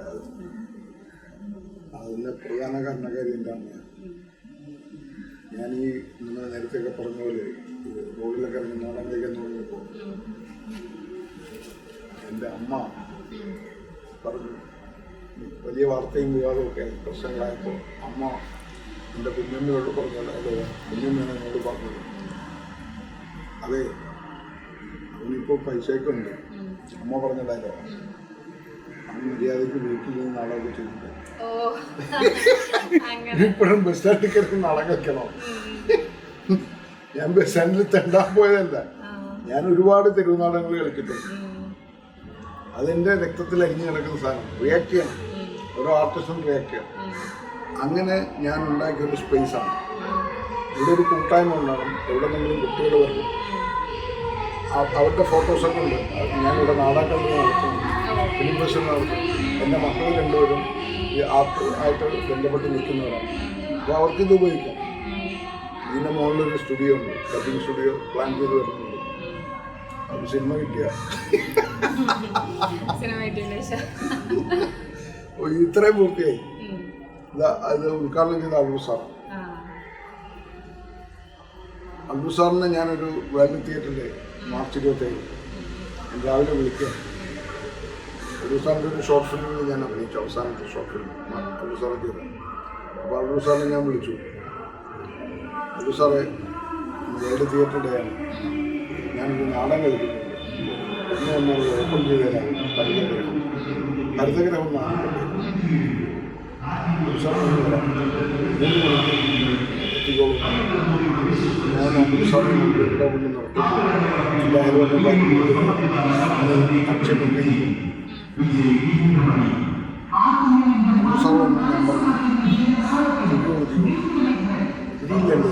അതിന്റെ പ്രധാന കാരണക്കാരി എന്താണ്, ഞാൻ ഈ നിങ്ങൾ നേരത്തെ ഒക്കെ പറഞ്ഞ പോലെ റോഡിലൊക്കെ ഇറങ്ങി നാടൻ കഴിക്കാൻ തുടങ്ങിയപ്പോൾ എൻ്റെ അമ്മ പറഞ്ഞു, വലിയ വാർത്തയും വിവാദമൊക്കെ പ്രശ്നങ്ങളായപ്പോൾ അമ്മ എൻ്റെ കുഞ്ഞമ്മയോട് പറഞ്ഞത്, അതെ കുഞ്ഞമ്മയാണ് എന്നോട് പറഞ്ഞത്, അതെ അവനിപ്പോൾ പൈസയൊക്കെ ഉണ്ട്. അമ്മ പറഞ്ഞതാലോ അവൻ മര്യാദയ്ക്ക് വീട്ടിൽ നിന്ന് നാടകം ചെയ്തിട്ടുണ്ട്. ഇപ്പോഴും ബസ് സ്റ്റാൻഡിൽ കയറി നാടകം വെക്കണോ? ഞാൻ ബസ് സ്റ്റാൻഡിൽ തെണ്ടാൻ പോയതല്ല, ഞാൻ ഒരുപാട് തെരുവ് നാടകങ്ങൾ കളിച്ചിട്ടുണ്ട്. അതെൻ്റെ രക്തത്തിൽ അരിഞ്ഞു കിടക്കുന്ന സാധനം. റിയാക്ട് ചെയ്യണം, ഓരോ ആർട്ടിസ്റ്റും റിയാക്ട് ചെയ്യണം. അങ്ങനെ ഞാൻ ഉണ്ടാക്കിയൊരു സ്പേസാണ്. ഇവിടെ ഒരു കൂട്ടായ്മ ഉണ്ടാകും, എവിടെ നിന്നെങ്കിലും കുട്ടികൾ വരും, അവരുടെ ഫോട്ടോസൊക്കെ ഉണ്ട്. ഞാനിവിടെ നാടകങ്ങൾ നടത്തുന്നു, ഫിലിം ഫെസ്റ്റിവൽ നടത്തും. എൻ്റെ മക്കൾ 2 പേരും ഈ ആർട്ട് ബന്ധപ്പെട്ട് നിൽക്കുന്നവരാണ്. അപ്പോൾ അവർക്കിത് ഉപയോഗിക്കാം. ഇതിൻ്റെ മുകളിലൊരു സ്റ്റുഡിയോ ഉണ്ട്, ഡബിങ് സ്റ്റുഡിയോ പ്ലാൻ ചെയ്ത് വരുന്നുണ്ട്. സിനിമ കിട്ടിയ സിനിമ കിട്ടിയതിന് ശേഷം ഇത്രയും പൂർത്തിയായി. അത് ഉദ്ഘാടനം ചെയ്ത അബ്ദുൾ സാർ. അബ്ദുൾ സാറിനെ ഞാനൊരു വാല്യൂ തിയേറ്ററിലെ മാർച്ച് 27 രാവിലെ വിളിക്കുക. അബ്ദുൾ സാറിൻ്റെ ഒരു ഷോർട്ട് ഫിലിമിൽ ഞാൻ അഭിനയിച്ചു, അവസാനത്തെ ഷോർട്ട് ഫിലിം അബ്ദുൾ സാറെ ചെയ്തു. അപ്പോൾ അബ്ദുൾ സാറിനെ ഞാൻ വിളിച്ചു. അബ്ദുൾ സാറെ വേൾഡ് തിയേറ്ററുടെയാണ്, ഞാനൊരു നാടകം കളിക്കുന്നുണ്ട്, ഒന്ന് ഓപ്പൺ ചെയ്ത് തരാം. ഹരിതഗ്രഹം നാടകം അബ്ദുൾ സാർ വരാം 3 മണിക്ക് എത്തിക്കോളും. ഞാൻ അബ്ദുൾ സാറിനെ കൊണ്ട് ഇവിടെ കൊണ്ട് നടത്തുമ്പോൾ എൻ്റെ അയൽവക്കക്കാർക്ക് ആക്ഷേപം സാറൊന്നും ഞാൻ പറഞ്ഞു ഇതില്ലല്ലോ,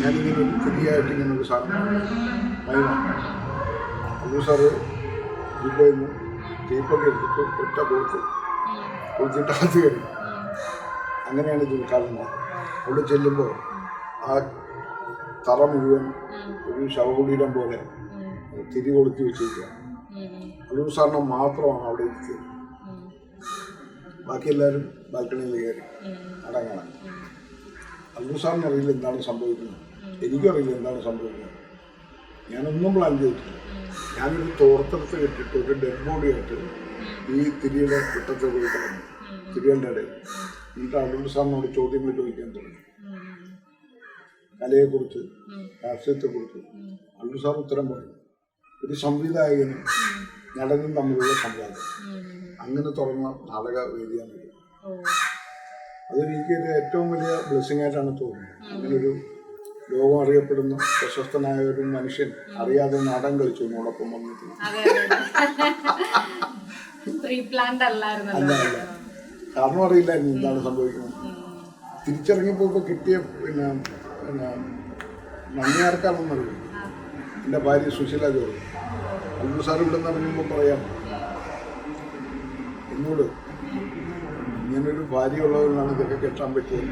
ഞാനിങ്ങനെ ഒരു ഫ്രീയായിട്ട് ഇങ്ങനെ ഒരു സാധനം വൈകാം. അബ്ദുൾ സാറ് ദുബൈയിൽ നിന്ന് തീപ്പൊക്കെ എടുത്തിട്ട് ഒറ്റ കൊടുത്തിട്ടകത്ത് കയറി. അങ്ങനെയാണ് ഇത് ഉദ്ഘാടനം. അവിടെ ചെല്ലുമ്പോൾ ആ തറ മുഴുവൻ ഒരു ശവകുടീരം പോലെ തിരി കൊളുത്തി വെച്ചിരിക്കുക. അബ്ദുൾ സാറിനെ മാത്രമാണ് അവിടെ ഇരിക്കുന്നത്. ബാക്കി എല്ലാവരും ബാൽക്കണിയിൽ കയറി അടങ്ങണം. അബ്ദുൾ സാറിന് അറിയില്ല എന്താണ് സംഭവിക്കുന്നത്, എനിക്കും അറിയില്ല എന്താണ് സംഭവിക്കുന്നത്. ഞാനൊന്നും പ്ലാൻ ചെയ്തിട്ടില്ല. ഞാനൊരു തോർത്തെടുത്ത് കെട്ടിട്ട് ഒരു ഡെഡ് ബോഡിയായിട്ട് ഈ തിരിയുടെ കുട്ടത്തെ പോയി കളഞ്ഞു, തിരികളുടെ ഇടയിൽ. എന്നിട്ട് അബ്ദുൾ സാറിനോട് ചോദ്യങ്ങൾ ചോദിക്കാൻ തുടങ്ങി. കലയെക്കുറിച്ച്, രാഷ്ട്രീയത്തെക്കുറിച്ച്. അബ്ദുൾ സാർ ഉത്തരം പറയും. ഒരു സംവിധായകനും നടനും തമ്മിലുള്ള സംവാദം. അങ്ങനെ തുറന്ന നാടക വേദിയാണ്. അതെനിക്ക് ഏറ്റവും വലിയ ബ്ലെസ്സിങ് ആയിട്ടാണ് തോന്നുന്നത്. അങ്ങനൊരു ലോകം അറിയപ്പെടുന്ന പ്രശസ്തനായ ഒരു മനുഷ്യൻ അറിയാതെ നാടകം കളിച്ചു എന്നോടൊപ്പം വന്നിട്ട്. അല്ല കാരണം അറിയില്ലായിരുന്നു എന്താണ് സംഭവിക്കുന്നത്. തിരിച്ചിറങ്ങിയപ്പോൾ കിട്ടിയ പിന്നെ നന്ദി ആർക്കാണെന്നറിയും. എൻ്റെ ഭാര്യ സുശീല ജോർജ്. അബ്ദുൾ സാർ ഇവിടെ നിന്ന് ഇറങ്ങുമ്പോൾ പറയാം എന്നോട്, ഇങ്ങനൊരു ഭാര്യ ഉള്ളവരാണ് ഇതൊക്കെ കെട്ടാൻ പറ്റിയത്.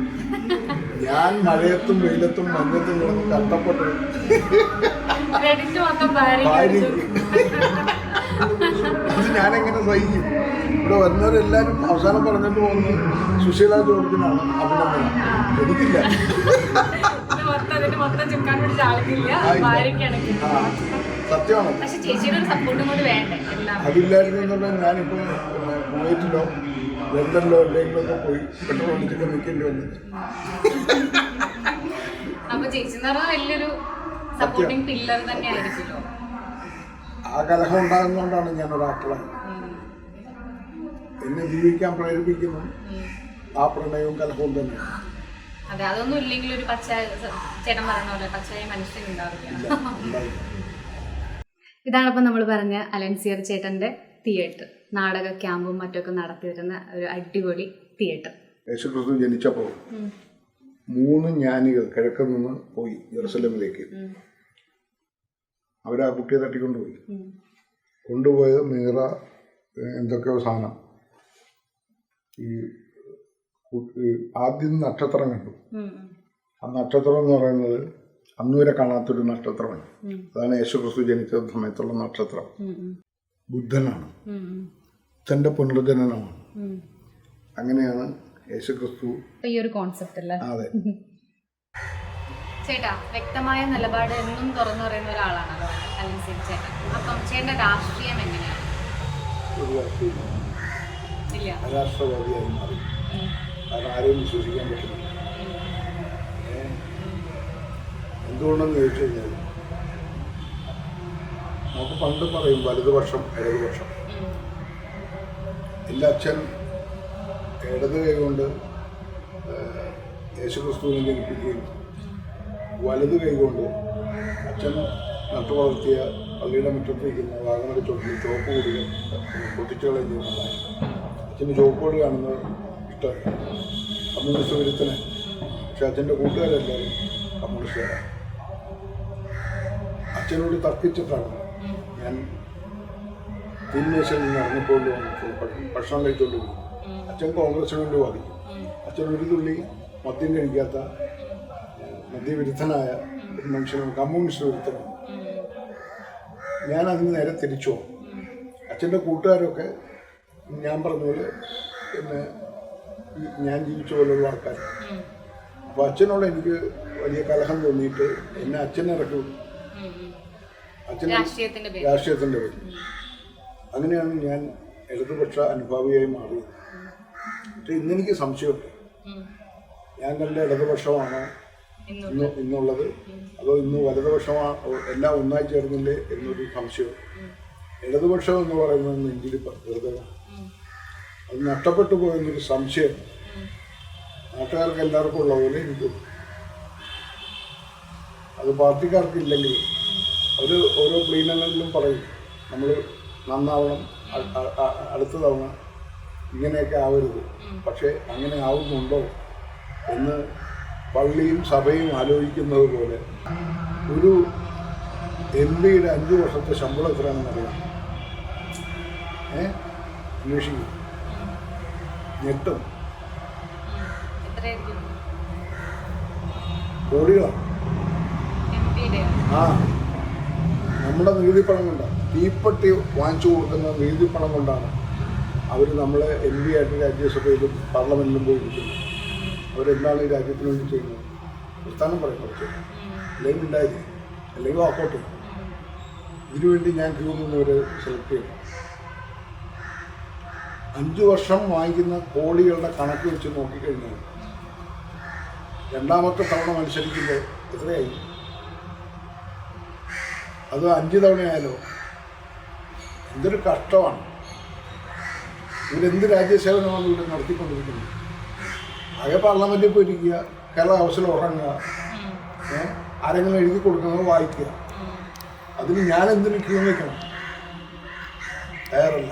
ഞാൻ മഴയത്തും വെയിലത്തും മഞ്ഞത്തും കിടന്ന് കഷ്ടപ്പെട്ടു. ഭാര്യ അത് ഞാനെങ്ങനെ സഹിക്കും? ഇവിടെ വന്നവരെല്ലാവരും അവസാനം പറഞ്ഞിട്ട് പോകുന്നത് സുശീല ജോർജിനാണ് അഭിനന്ദനം. എനിക്കില്ല. സത്യമാണ്. അതില്ലായിരുന്നു എന്നുള്ളത് ഞാനിപ്പോൾ കുവൈറ്റിലോ ലണ്ടനിലോ എവിടെയെങ്കിലുമൊക്കെ പോയി പെട്രോൾ അടിച്ചൊക്കെ നിൽക്കേണ്ടി വന്നത്. ആ കലഹം ഉണ്ടാകുന്നതുകൊണ്ടാണ് ഞാനൊരു ആക്ടറായി. എന്നെ ജീവിക്കാൻ പ്രേരിപ്പിക്കുന്നു ആ പ്രണയവും കലഹവും തന്നെയാണ്. അതെ, അതൊന്നും ഇല്ലെങ്കിൽ ഒരു ചേട്ടൻ പറഞ്ഞ പോലെ പച്ചയായ മനുഷ്യനുണ്ടാവില്ല. ഇതാണിപ്പോൾ നമ്മൾ പറഞ്ഞ അലൻസിയർ ചേട്ടൻ്റെ തിയേറ്റർ, നാടക ക്യാമ്പും മറ്റൊക്കെ നടത്തി വരുന്ന ഒരു അടിപൊളി തിയേറ്റർ. യേശുക്രിസ്തു ജനിച്ചപ്പോൾ 3 ജ്ഞാനികൾ കിഴക്ക് നിന്ന് പോയി ജെറുസലേമിലേക്ക്. അവരാ കുട്ടിയെ തട്ടിക്കൊണ്ടുപോയി. കൊണ്ടുപോയത് മീറ എന്തൊക്കെയോ സാധനം. ഈ ആദ്യം നക്ഷത്രം കണ്ടു. ആ നക്ഷത്രം എന്ന് പറയുന്നത് അന്നുവരെ കാണാത്തൊരു നക്ഷത്രമാണ്. അതാണ് യേശുക്രിസ്തു ജനിച്ച സമയത്തുള്ള നക്ഷത്രം. ബുദ്ധനാണ്, ബുദ്ധന്റെ പുനർജനനമാണ്. അങ്ങനെയാണ് യേശുക്രിസ്തു. ഈ ഒരു കോൺസെപ്റ്റ് അല്ലേ? അതെ. ചേട്ടാ, വ്യക്തമായ നിലപാട് എന്നും തുറന്നു പറയുന്ന ഒരാളാണല്ലോ അലൻസിയർ ചേട്ടൻ. അപ്പം ചേട്ടന്റെ രാഷ്ട്രീയം എങ്ങനെയാണ്? ഒരു രാഷ്ട്രവാദിയായി മാറി. കാരണം ആരെയും വിശ്വസിക്കാൻ പറ്റില്ല. എന്തുകൊണ്ടെന്ന് ചോദിച്ചു കഴിഞ്ഞാൽ, നമുക്ക് പണ്ട് പറയും വലതുപക്ഷം ഇടതുപക്ഷം. എൻ്റെ അച്ഛൻ ഇടത് കൈകൊണ്ട് യേശുക്രിസ്തുവിനെ ജനിപ്പിക്കുകയും വലത് കൈകൊണ്ട് അച്ഛൻ നട്ടു വളർത്തിയ പള്ളിയുടെ മുറ്റത്തിരിക്കുന്ന വാഗമര ചോട്ടിൽ ചുവപ്പ് കൊടികൾ പൊട്ടിച്ചുകളയും ചെയ്യുന്നതാണ്. അച്ഛന് ചുവപ്പ് കൊടി കാണുന്നത് ഇഷ്ടമല്ല, കമ്മ്യൂണിസ്റ്റ് വിരുദ്ധനെ. പക്ഷെ അച്ഛൻ്റെ കൂട്ടുകാരെല്ലാവരും കമ്മ്യൂണിസ്റ്റുകാരാണ്. അച്ഛനോട് തർക്കിച്ചിട്ടാണ് ഞാൻ തീന്മേശയിൽ നിന്ന് ഇറങ്ങിക്കൊണ്ട് ഭക്ഷണം കഴിച്ചുകൊണ്ടിരിക്കും. അച്ഛൻ കോൺഗ്രസിന് വേണ്ടി വാദിക്കും. അച്ഛൻ ഒരു തുള്ളി മദ്യം കഴിക്കാത്ത മദ്യവിരുദ്ധനായ ഒരു മനുഷ്യനാണ്, കമ്മ്യൂണിസ്റ്റ് വിരുദ്ധനാണ്. ഞാൻ അതിന് നേരെ തിരിച്ചു പോകും. അച്ഛൻ്റെ കൂട്ടുകാരൊക്കെ ഞാൻ പറഞ്ഞ പോലെ പിന്നെ ഞാൻ ജീവിച്ച പോലുള്ള ആൾക്കാർ. അപ്പോൾ അച്ഛനോട് എനിക്ക് വലിയ കലഹം തോന്നിയിട്ട് എന്നെ അച്ഛനിറക്കി വിട്ടു. അച്ഛൻ രാഷ്ട്രീയത്തിൻ്റെ പേര്. അങ്ങനെയാണ് ഞാൻ ഇടതുപക്ഷ അനുഭാവിയായി മാറിയത്. പക്ഷെ ഇന്നെനിക്ക് സംശയമുണ്ട്, ഞാൻ കണ്ട ഇടതുപക്ഷമാണോ ഇന്നുള്ളത്, അതോ ഇന്ന് വലതുപക്ഷമാണോ, എല്ലാം ഒന്നായി ചേർന്നില്ലേ എന്നൊരു സംശയം. ഇടതുപക്ഷം എന്ന് പറയുന്നത് നെഞ്ചിൽ വെറുതെ അത് നഷ്ടപ്പെട്ടു പോയെന്നൊരു സംശയം നാട്ടുകാർക്ക് എല്ലാവർക്കും ഉള്ള പോലെ എനിക്കും. അത് പാർട്ടിക്കാർക്കില്ലെങ്കിൽ അവർ ഓരോ പ്ലീനങ്ങളിലും പറയും നമ്മൾ നന്നാവണം, അടുത്ത തവണ ഇങ്ങനെയൊക്കെ ആവരുത്. പക്ഷേ അങ്ങനെ ആവുന്നുണ്ടോ എന്ന് പള്ളിയും സഭയും ആലോചിക്കുന്നത് പോലെ ഒരു MP-യുടെ 5 വർഷത്തെ ശമ്പളം എത്രയാണെന്നറിയാം. അന്വേഷിക്കും, ഞെട്ടും. കോടികളാണ്. ആ നമ്മുടെ നികുതിപ്പണം കൊണ്ടാണ്, തീപ്പെട്ടി വാങ്ങിച്ചു കൊടുക്കുന്ന നികുതിപ്പണം കൊണ്ടാണ് അവർ നമ്മളെ MP ആയിട്ട് രാജ്യസഭയിലും പാർലമെന്റിലും പോയിരിക്കുന്നത്. അവരെന്താണ് ഈ രാജ്യത്തിന് വേണ്ടി ചെയ്യുന്നത്? പ്രസ്ഥാനം പറയും കുറച്ച്, അല്ലെങ്കിൽ ഉണ്ടായിരിക്കും, അല്ലെങ്കിൽ വാക്കൗട്ട് ചെയ്യും. ഇതിനുവേണ്ടി ഞാൻ ക്യൂ നിന്നവരെ സെലക്ട് ചെയ്യണം. 5 വർഷം വാങ്ങിക്കുന്ന കോടികളുടെ കണക്ക് വെച്ച് നോക്കിക്കഴിഞ്ഞാൽ രണ്ടാമത്തെ തവണ മത്സരിക്കുമ്പോൾ എത്രയായി? അത് 5 തവണയായാലോ? എന്തൊരു കഷ്ടമാണ്. ഇവരെന്ത് രാജ്യസേവനമാണ് ഇവിടെ നടത്തിക്കൊണ്ടിരിക്കുന്നത്? ആകെ പാർലമെന്റിൽ പോയിരിക്കുക, കേരള ഹൗസിൽ ഉറങ്ങുക, ആരെങ്കിലും എഴുതി കൊടുക്കുന്നത് വായിക്കുക. അതിന് ഞാൻ എന്തിനു ക്യൂ വയ്ക്കണം? തയ്യാറല്ല.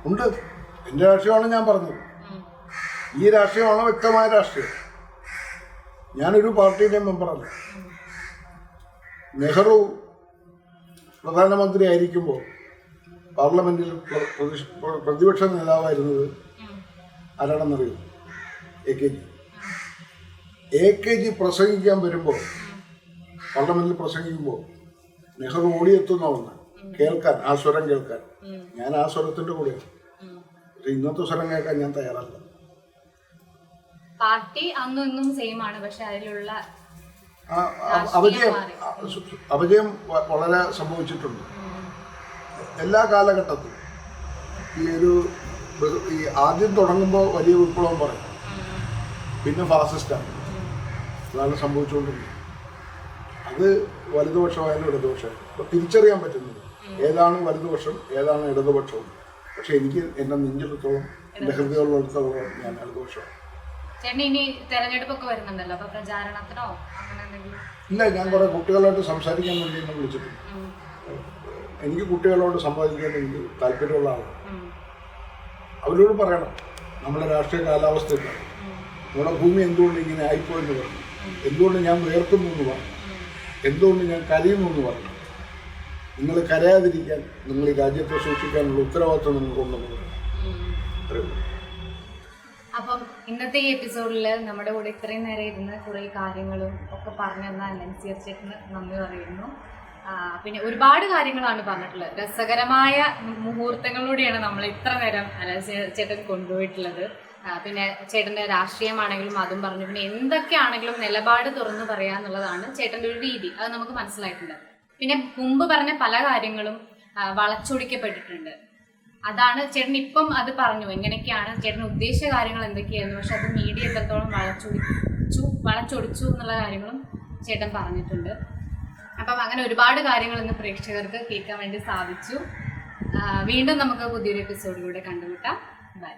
ഉണ്ട്, എൻ്റെ രാഷ്ട്രീയമാണ് ഞാൻ പറഞ്ഞത്. ഈ രാഷ്ട്രീയമാണ് വ്യക്തമായ രാഷ്ട്രീയം. ഞാനൊരു പാർട്ടിയുടെ മെമ്പറല്ല. നെഹ്റു പ്രധാനമന്ത്രി ആയിരിക്കുമ്പോൾ പാർലമെന്റിൽ പ്രതിപക്ഷ നേതാവായിരുന്നത് ആരാണെന്നറിയും? AKG പ്രസംഗിക്കാൻ വരുമ്പോൾ, പാർലമെന്റിൽ പ്രസംഗിക്കുമ്പോൾ നെഹ്റു ഓടിയെത്തുന്ന ഒന്ന് കേൾക്കാൻ, ആ സ്വരം കേൾക്കാൻ. ഞാൻ ആ സ്വരത്തിന്റെ കൂടെയാണ്. പക്ഷെ ഇന്നത്തെ സ്വരം കേൾക്കാൻ ഞാൻ തയ്യാറല്ല. പാർട്ടി അന്നും ഇന്നും സെയിം ആണ്, പക്ഷെ അതിലുള്ള അപജയം വളരെ സംഭവിച്ചിട്ടുണ്ട്. എല്ലാ കാലഘട്ടത്തിലും ഈ ആദ്യം തുടങ്ങുമ്പോൾ വലിയ വിപ്ലവം പറയും, പിന്നെ ഫാസിസ്റ്റാണ്. അതാണ് സംഭവിച്ചുകൊണ്ടിരിക്കുന്നത്. അത് വലതുപക്ഷമായാലും ഇടതുപക്ഷമായാലും അപ്പോൾ തിരിച്ചറിയാൻ പറ്റുന്നത് ഏതാണ് വലതുപക്ഷം, ഏതാണ് ഇടതുപക്ഷവും. പക്ഷെ എനിക്ക് എൻ്റെ നെഞ്ചെടുത്തോളം, എൻ്റെ ഹൃദയമുള്ളിടത്തോളം ഞാൻ ഇടതുപക്ഷമാണ്. ഇല്ല, ഞാൻ കുറെ കുട്ടികളായിട്ട് സംസാരിക്കാൻ വേണ്ടി എന്നെ വിളിച്ചിട്ടുണ്ട്. എനിക്ക് കുട്ടികളോട് സംവാദിക്കാൻ എനിക്ക് താല്പര്യമുള്ള ആളാണ്. അവരോട് പറയണം നമ്മുടെ രാഷ്ട്രീയ കാലാവസ്ഥ എന്താണ്, നമ്മുടെ ഭൂമി എന്തുകൊണ്ട് ഇങ്ങനെ ആയിപ്പോയെന്ന് പറഞ്ഞു, എന്തുകൊണ്ട് ഞാൻ വേർക്കുന്നു എന്ന് പറഞ്ഞു, എന്തുകൊണ്ട് ഞാൻ കരയുന്നു എന്ന് പറഞ്ഞു. നിങ്ങൾ കരയാതിരിക്കാൻ, നിങ്ങൾ ഈ രാജ്യത്തെ സൂക്ഷിക്കാനുള്ള ഉത്തരവാദിത്വം നിങ്ങൾക്കുണ്ടെന്ന് പറഞ്ഞു. അപ്പം ഇന്നത്തെ ഈ എപ്പിസോഡിൽ നമ്മുടെ കൂടെ ഇത്രയും നേരം ഇരുന്ന് കുറേ കാര്യങ്ങളും ഒക്കെ പറഞ്ഞു തന്നാൽ തീർച്ചയായിട്ടും നന്ദി പറയുന്നു. പിന്നെ ഒരുപാട് കാര്യങ്ങളാണ് പറഞ്ഞിട്ടുള്ളത്. രസകരമായ മുഹൂർത്തങ്ങളിലൂടെയാണ് നമ്മൾ ഇത്ര നേരം ചേട്ടൻ കൊണ്ടുപോയിട്ടുള്ളത്. പിന്നെ ചേട്ടൻ്റെ രാഷ്ട്രീയമാണെങ്കിലും അതും പറഞ്ഞു. പിന്നെ എന്തൊക്കെയാണെങ്കിലും നിലപാട് തുറന്നു പറയുക എന്നുള്ളതാണ് ചേട്ടൻ്റെ ഒരു രീതി. അത് നമുക്ക് മനസ്സിലായിട്ടുണ്ട്. പിന്നെ മുമ്പ് പറഞ്ഞ പല കാര്യങ്ങളും വളച്ചൊടിക്കപ്പെട്ടിട്ടുണ്ട്. അതാണ് ചേട്ടൻ ഇപ്പം അത് പറഞ്ഞു, എങ്ങനെയൊക്കെയാണ് ചേട്ടൻ ഉദ്ദേശിച്ച കാര്യങ്ങൾ എന്തൊക്കെയായിരുന്നു, പക്ഷെ അത് മീഡിയ എത്രത്തോളം വളച്ചൊടിച്ചു എന്നുള്ള കാര്യങ്ങളും ചേട്ടൻ പറഞ്ഞിട്ടുണ്ട്. അപ്പം അങ്ങനെ ഒരുപാട് കാര്യങ്ങൾ ഇന്ന് പ്രേക്ഷകർക്ക് കേൾക്കാൻ വേണ്ടി സാധിച്ചു. വീണ്ടും നമുക്ക് പുതിയൊരു എപ്പിസോഡിലൂടെ കണ്ടുമുട്ടാം. ബൈ.